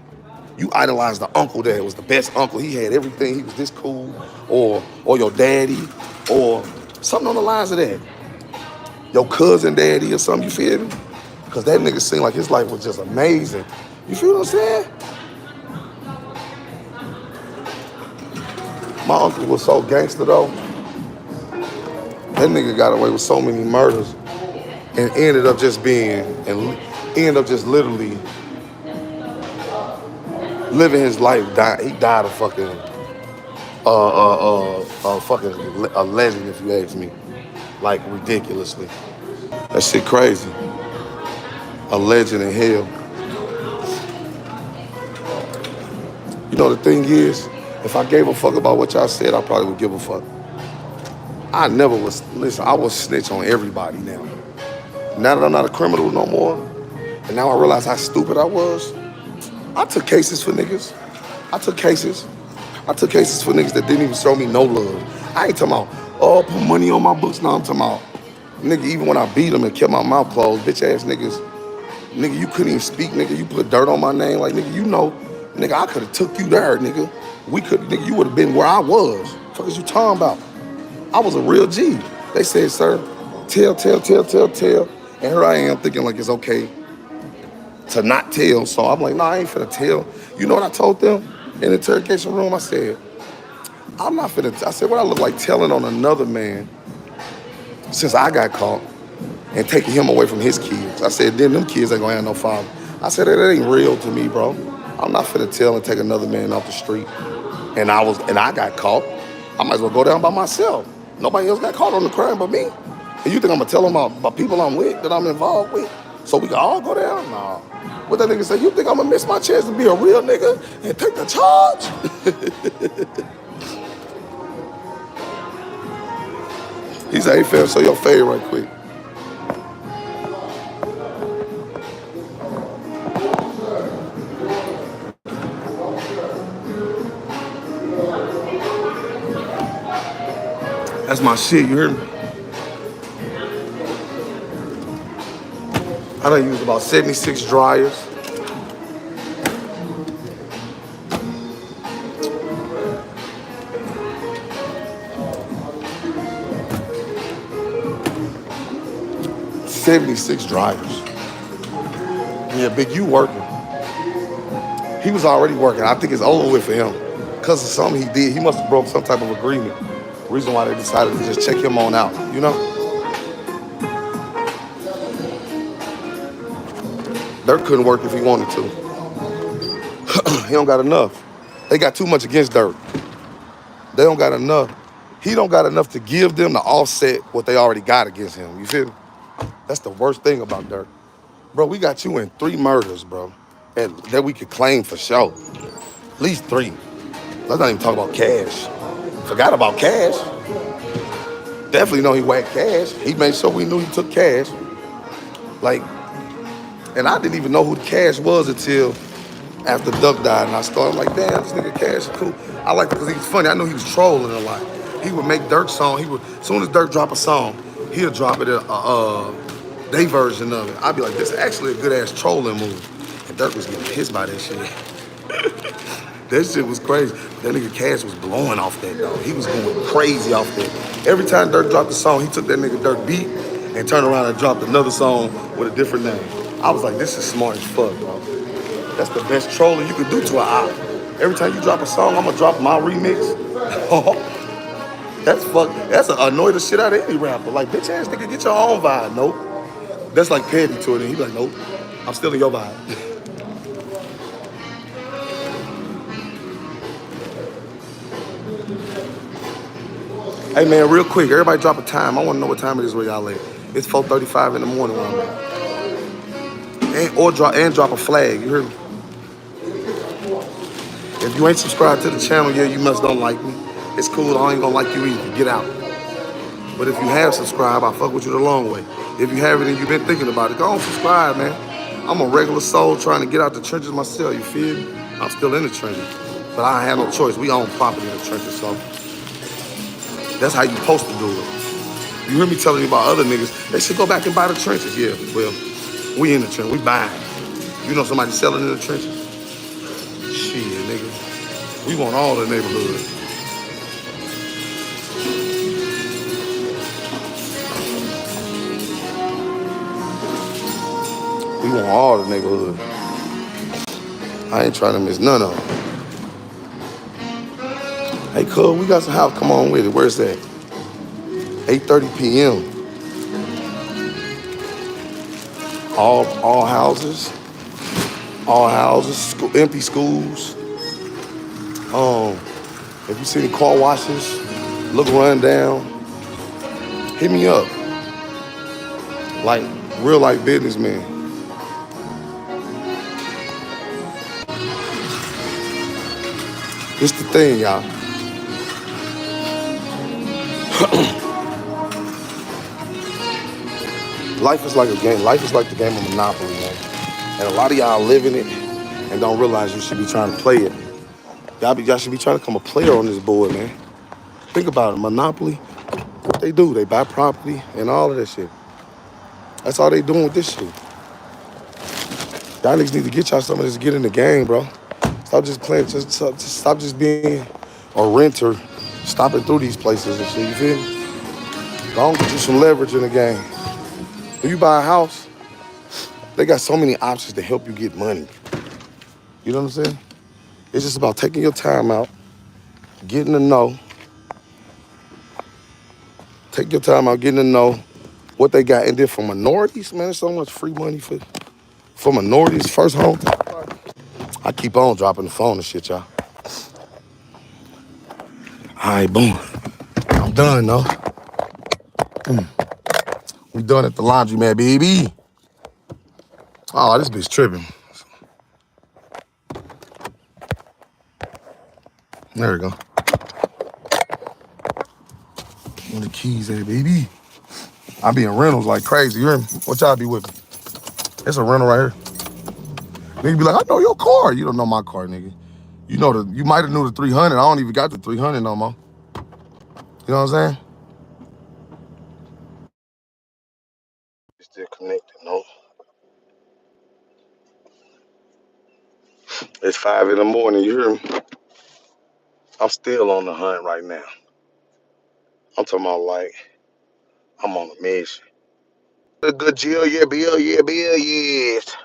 You idolize the uncle that was the best uncle. He had everything. He was this cool, or your daddy, or something on the lines of that. Your cousin daddy or something. You feel me? Cause that nigga seemed like his life was just amazing. You feel what I'm saying? My uncle was so gangster though. That nigga got away with so many murders and ended up just literally living his life. He died a fucking a legend, if you ask me. Like ridiculously. That shit crazy. A legend in hell. You know the thing is, if I gave a fuck about what y'all said, I probably would give a fuck. I never was, listen, I was snitch on everybody now. Now that I'm not a criminal no more, and now I realize how stupid I was, I took cases for niggas. I took cases for niggas that didn't even show me no love. I ain't talking about, oh, put money on my books. No, I'm talking about, nigga, even when I beat them and kept my mouth closed, bitch ass niggas, nigga, you couldn't even speak, nigga. You put dirt on my name. Like, nigga, you know, nigga, I could have took you there, nigga. Nigga, you would have been where I was. What the fuck is you talking about? I was a real G. They said, sir, tell. And here I am thinking like it's okay to not tell. So I'm like, nah, I ain't finna tell. You know what I told them in the interrogation room? I said, I'm not finna, I said, what I look like telling on another man since I got caught and taking him away from his kids. I said, then them kids ain't gonna have no father. I said, that ain't real to me, bro. I'm not finna tell and take another man off the street. And I got caught. I might as well go down by myself. Nobody else got caught on the crime but me. And you think I'm gonna tell them about people I'm with, that I'm involved with, so we can all go down? Nah. What that nigga say? You think I'm gonna miss my chance to be a real nigga and take the charge? He said, hey fam, show your fade right quick. That's my shit, you hear me? I done used about 76 dryers. $76 dryers. Yeah, Big, you working. He was already working. I think it's over with for him. Because of something he did. He must have broke some type of agreement. Reason why they decided to just check him on out, you know? Dirk couldn't work if he wanted to. He don't got enough. They got too much against Dirk. They don't got enough. He don't got enough to give them to offset what they already got against him. You feel me? That's the worst thing about Dirk. Bro, we got you in 3 murders, bro, that we could claim for sure. At least 3. Let's not even talk about cash. Forgot about cash. Definitely know he whacked cash. He made sure we knew he took cash. Like, and I didn't even know who the cash was until after Duck died. And I started like, damn, this nigga Cash is cool. I liked it because he was funny. I knew he was trolling a lot. He would make Dirk's song. As soon as Dirk drop a song, he'll drop it they version of it. I'd be like, this is actually a good ass trolling move. And Dirk was getting pissed by that shit. That shit was crazy. That nigga Cash was blowing off that, though. He was going crazy off that. Every time Dirk dropped a song, he took that nigga Dirk beat and turned around and dropped another song with a different name. I was like, this is smart as fuck, bro. That's the best trolling you could do to an op. Every time you drop a song, I'm gonna drop my remix. That's annoy the shit out of any rapper. Like, bitch ass nigga, get your own vibe. Nope. That's like petty to it. And he be like, nope, I'm still in your vibe. Hey man, real quick, everybody drop a time. I wanna know what time it is where y'all at. It's 4:35 in the morning where I'm at. And drop a flag, you hear me? If you ain't subscribed to the channel yet, you must don't like me. It's cool, I ain't gonna like you either. Get out. But if you have subscribed, I fuck with you the long way. If you haven't and you've been thinking about it, go on subscribe, man. I'm a regular soul trying to get out the trenches myself, you feel me? I'm still in the trenches. But I had no choice. We own property in the trenches, so that's how you supposed to do it. You hear me telling you about other niggas, they should go back and buy the trenches. Yeah, well, we in the trench, we buying. You know somebody selling in the trenches? Shit, nigga. We want all the neighborhood. We want all the neighborhood. I ain't trying to miss none of them. Hey, cuz, we got some house. Come on with it. Where's that? 8:30 p.m. All houses. All houses. Empty schools. If you see any car washes, look run down, hit me up. Like real life businessman. This the thing, y'all. Life is like a game. Life is like the game of Monopoly, man. And a lot of y'all live in it and don't realize you should be trying to play it. Y'all should be trying to become a player on this board, man. Think about it. Monopoly, what they do, they buy property and all of that shit. That's all they doing with this shit. Y'all niggas need to get y'all some of this, get in the game, bro. Stop just playing, just stop just being a renter, stopping through these places and shit, you feel me? Go on, get you some leverage in the game. When you buy a house, they got so many options to help you get money. You know what I'm saying? It's just about taking your time out, getting to know. Take your time out, getting to know what they got. And then for minorities, man, there's so much free money for minorities. First home. I keep on dropping the phone and shit, y'all. All right, boom. I'm done, though. We done at the laundromat, baby. Oh, this bitch tripping. There we go. Where the keys at, baby? I be in rentals like crazy. You hear me? What y'all be with me? It's a rental right here. Nigga be like, I know your car. You don't know my car, nigga. You might have knew the 300. I don't even got the 300 no more. You know what I'm saying? It's still connected, no? It's 5 in the morning, you hear me? I'm still on the hunt right now. I'm talking about like, I'm on a mission. A good Jill, yeah, Bill, yeah, Bill, yes.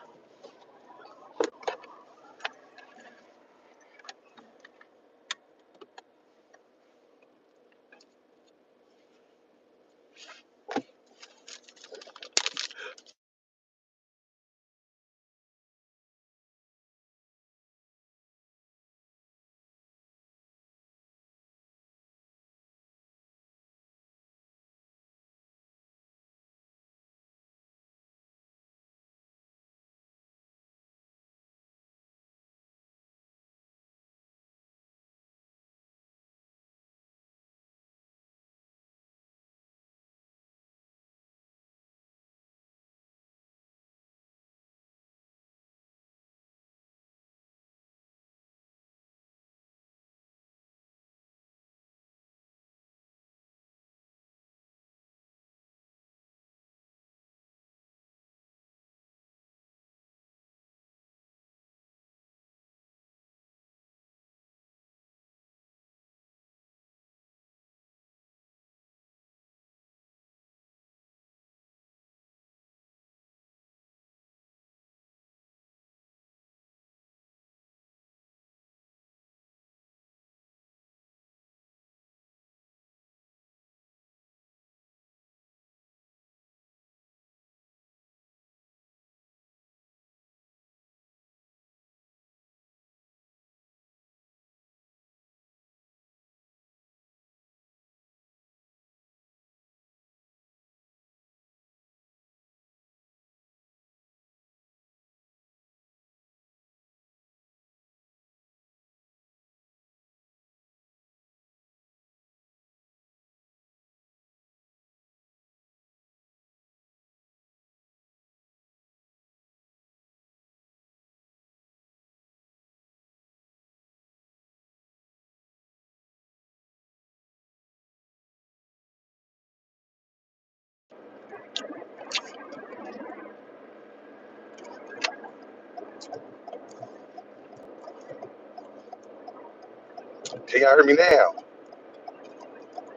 Can y'all hear me now?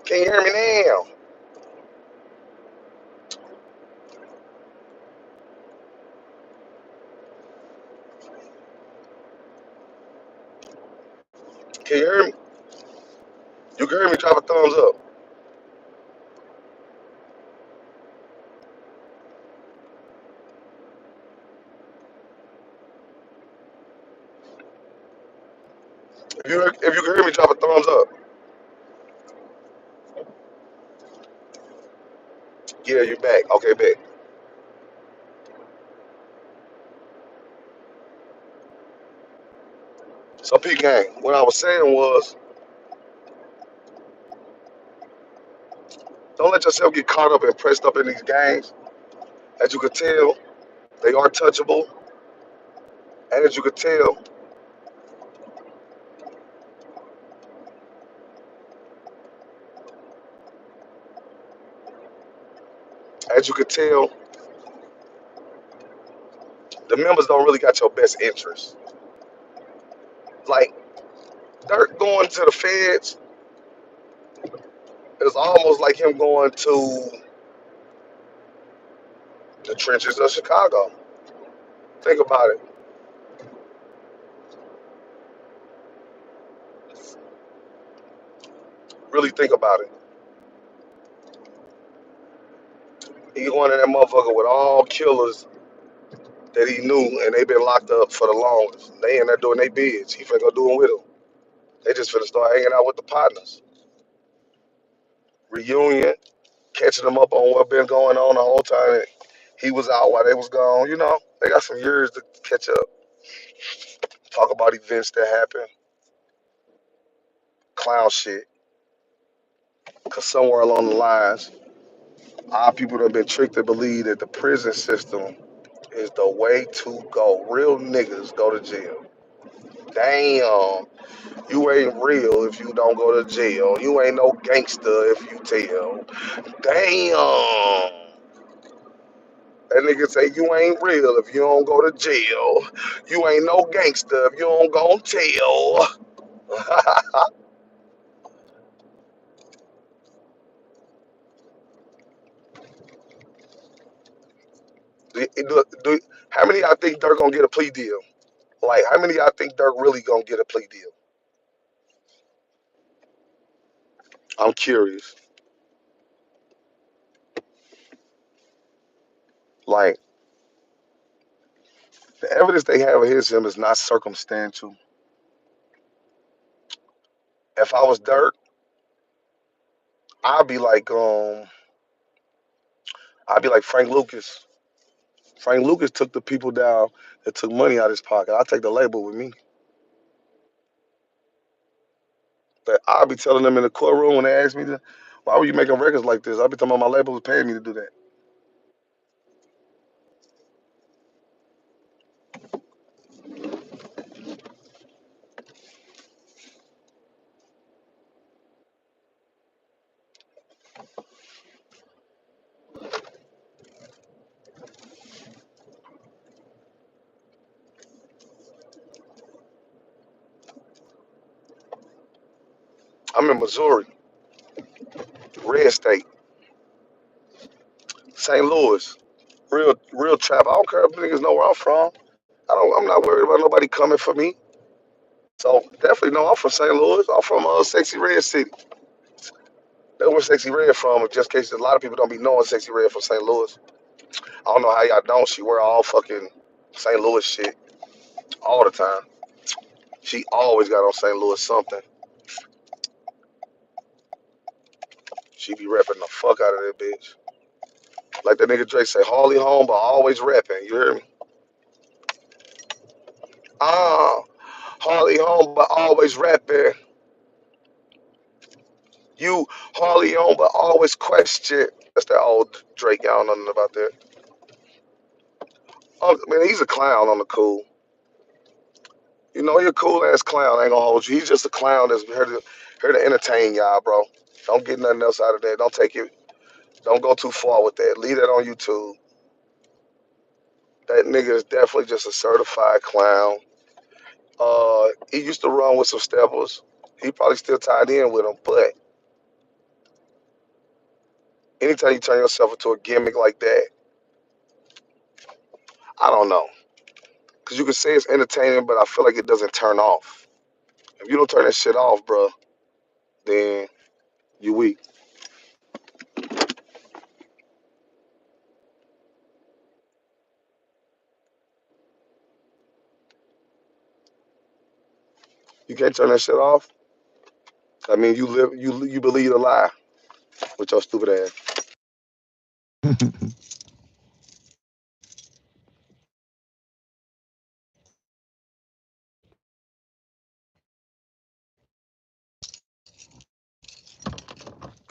Can you hear me now? Can you hear me? You can hear me, drop a thumbs up. If you can hear me, drop a thumbs up. Yeah, you're back. Okay, back. So, P gang, what I was saying was, don't let yourself get caught up and pressed up in these games. As you can tell, they are touchable. And as you can tell, as you can tell, the members don't really got your best interest. Like, Dirk going to the feds is almost like him going to the trenches of Chicago. Think about it. Really think about it. He going in that motherfucker with all killers that he knew, and they been locked up for the longest. They in there doing their bids. He finna go do them with them. They just finna start hanging out with the partners. Reunion, catching them up on what been going on the whole time. He was out while they was gone. You know, they got some years to catch up. Talk about events that happened, clown shit. Cause somewhere along the lines, our people have been tricked to believe that the prison system is the way to go. Real niggas go to jail. Damn, you ain't real if you don't go to jail. You ain't no gangster if you tell. Damn. That nigga say you ain't real if you don't go to jail. You ain't no gangster if you don't go and tell. How many of y'all think Dirk gonna get a plea deal? Like, how many of y'all think Dirk really gonna get a plea deal? I'm curious. Like, the evidence they have against him is not circumstantial. If I was Dirk, I'd be like, I'd be like Frank Lucas. Frank Lucas took the people down that took money out of his pocket. I'll take the label with me. But I'll be telling them in the courtroom when they ask me, why were you making records like this? I'll be telling them my label was paying me to do that. I'm in Missouri, red state, St. Louis, real trap. I don't care if niggas know where I'm from. I'm not worried about nobody coming for me. So definitely no, I'm from St. Louis. I'm from Sexy Red City. That's where Sexy Red from. Just in case a lot of people don't be knowing Sexy Red from St. Louis. I don't know how y'all don't. She wear all fucking St. Louis shit all the time. She always got on St. Louis something. She be repping the fuck out of that bitch. Like that nigga Drake say, Harley home, but always repping. You hear me? Ah, Harley home, but always repping. You Harley home, but always question. That's that old Drake. Y'all don't know nothing about that. Oh, man, he's a clown on the cool. You know, he a cool ass clown. I ain't gonna hold you. He's just a clown that's here to entertain y'all, bro. Don't get nothing else out of that. Don't take it. Don't go too far with that. Leave that on YouTube. That nigga is definitely just a certified clown. He used to run with some steppers. He probably still tied in with him, but anytime you turn yourself into a gimmick like that, I don't know. Because you can say it's entertaining, but I feel like it doesn't turn off. If you don't turn that shit off, bro, then you weak. You can't turn that shit off. I mean, you believe a lie with your stupid ass.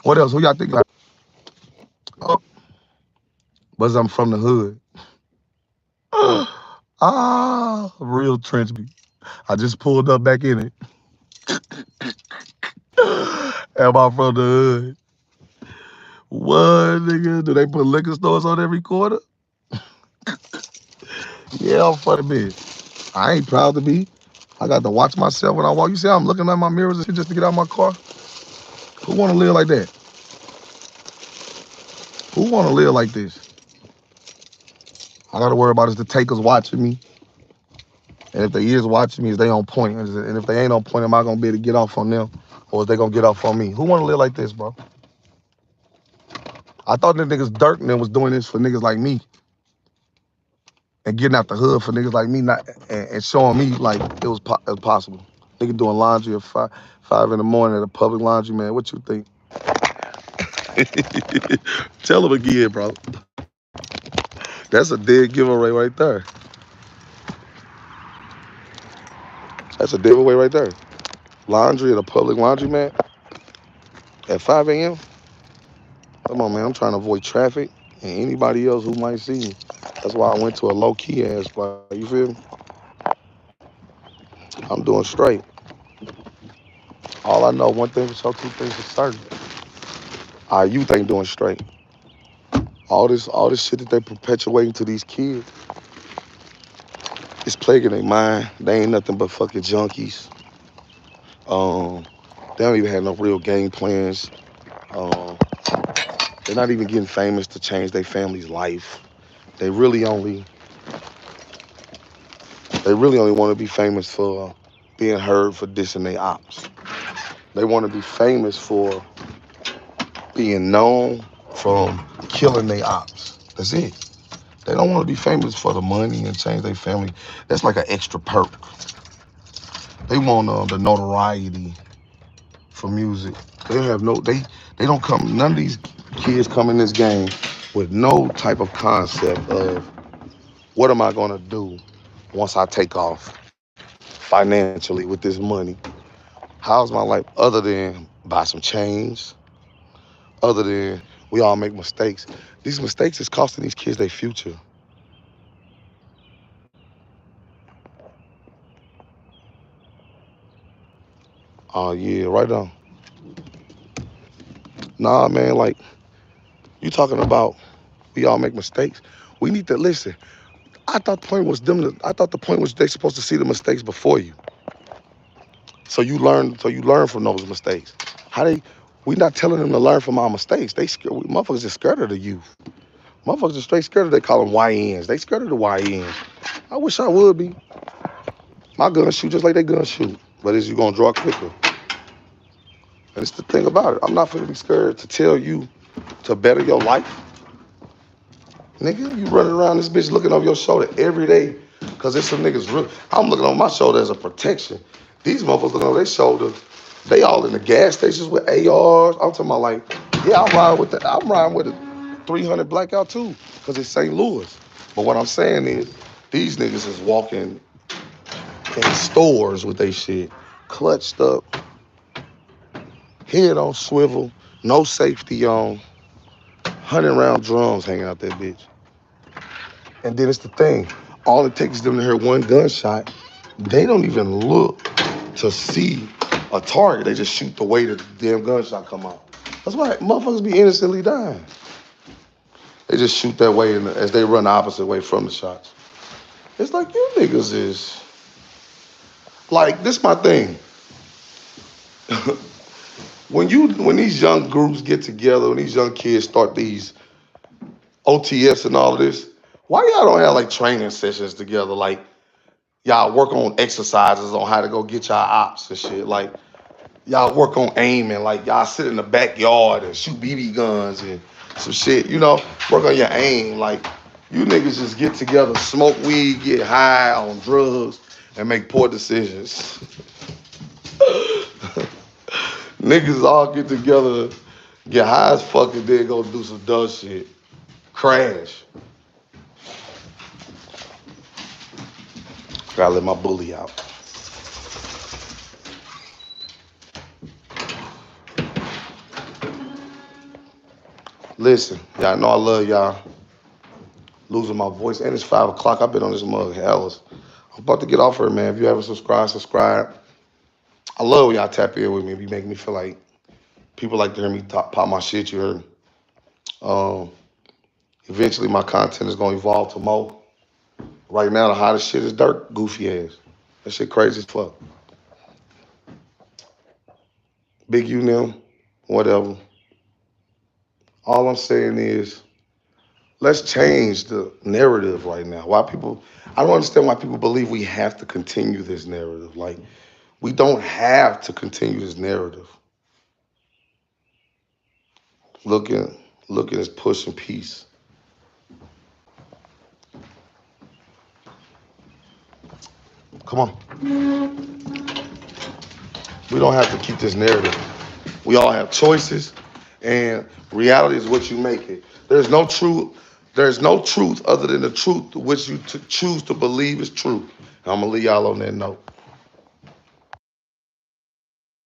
What else? Who y'all think? Oh, but I'm from the hood. Real trench beat. I just pulled up back in it. Am I from the hood? What, nigga? Do they put liquor stores on every corner? Yeah, I'm funny bitch. I ain't proud to be. I got to watch myself when I walk. You see how I'm looking at my mirrors and shit just to get out of my car? Who want to live like that? Who want to live like this? I got to worry about is the takers watching me. And if they is watching me, is they on point? And if they ain't on point, am I going to be able to get off on them? Or is they going to get off on me? Who want to live like this, bro? I thought that niggas Dirk and them was doing this for niggas like me. And getting out the hood for niggas like me, not and showing me like it was possible. Nigga doing laundry at five in the morning at a public laundry, man. What you think? Tell him again, bro. That's a dead giveaway right there. That's a giveaway right there. Laundry at a public laundromat at 5 a.m. Come on, man. I'm trying to avoid traffic and anybody else who might see me. That's why I went to a low key ass spot. You feel me? I'm doing straight. All I know, one thing for sure, two things for certain. Our youth ain't doing straight. All this shit that they perpetuating to these kids, it's plaguing their mind. They ain't nothing but fucking junkies. Um, they don't even have no real game plans. Um, they're not even getting famous to change their family's life. They really only want to be famous for being heard for dissing their ops. They want to be famous for being known from killing their ops. That's it. They don't want to be famous for the money and change their family. That's like an extra perk. They want the notoriety for music. They have no. They don't come. None of these kids come in this game with no type of concept of what am I gonna do once I take off financially with this money. How's my life other than buy some chains? Other than we all make mistakes. These mistakes is costing these kids their future. Oh yeah, right on. Nah, man, like you talking about we all make mistakes. We need to listen. I thought the point was I thought the point was they supposed to see the mistakes before you. So you learn. So you learn from those mistakes. How they? We not telling them to learn from our mistakes. They scared. Motherfuckers just scared of the youth. Motherfuckers are straight scared of. They call them YNs. They scared of the YNs. I wish I would be. My gun shoot just like they gun shoot, but is you gonna draw quicker? And it's the thing about it. I'm not gonna be scared to tell you to better your life. Nigga, you running around this bitch looking over your shoulder every day because there's some niggas real. I'm looking on my shoulder as a protection. These motherfuckers looking over their shoulder. They all in the gas stations with ARs. I'm talking about like, yeah, I'm riding with a 300 blackout too because it's St. Louis. But what I'm saying is these niggas is walking in stores with they shit clutched up, head on swivel, no safety on, 100-round drums hanging out that bitch. And then it's the thing. All it takes is them to hear one gunshot. They don't even look to see a target. They just shoot the way the damn gunshot come out. That's why motherfuckers be innocently dying. They just shoot that way as they run the opposite way from the shots. It's like you niggas is like this my thing. when these young groups get together, when these young kids start these OTS and all of this, why y'all don't have like training sessions together? Like y'all work on exercises on how to go get y'all ops and shit. Like y'all work on aiming. Like y'all sit in the backyard and shoot BB guns and some shit. You know, work on your aim. Like you niggas just get together, smoke weed, get high on drugs, and make poor decisions. Niggas all get together, get high as fuck, and then go do some dumb shit. Crash. Gotta let my bully out. Listen, y'all know I love y'all. Losing my voice, and it's 5 o'clock. I've been on this mug hellas. I'm about to get off her, man. If you haven't subscribed, subscribe. I love when y'all tap in with me. You make me feel like people like to hear me pop my shit. You heard me. Um, Eventually, my content is gonna evolve to more. Right now, the hottest shit is Dirk, goofy ass. That shit crazy as fuck. Big U now, whatever. All I'm saying is, let's change the narrative right now. I don't understand why people believe we have to continue this narrative. Like, we don't have to continue this narrative. Looking as pushing peace. Come on. We don't have to keep this narrative. We all have choices, and reality is what you make it. There's no truth. There's no truth other than the truth which you choose to believe is true. And I'm gonna leave y'all on that note.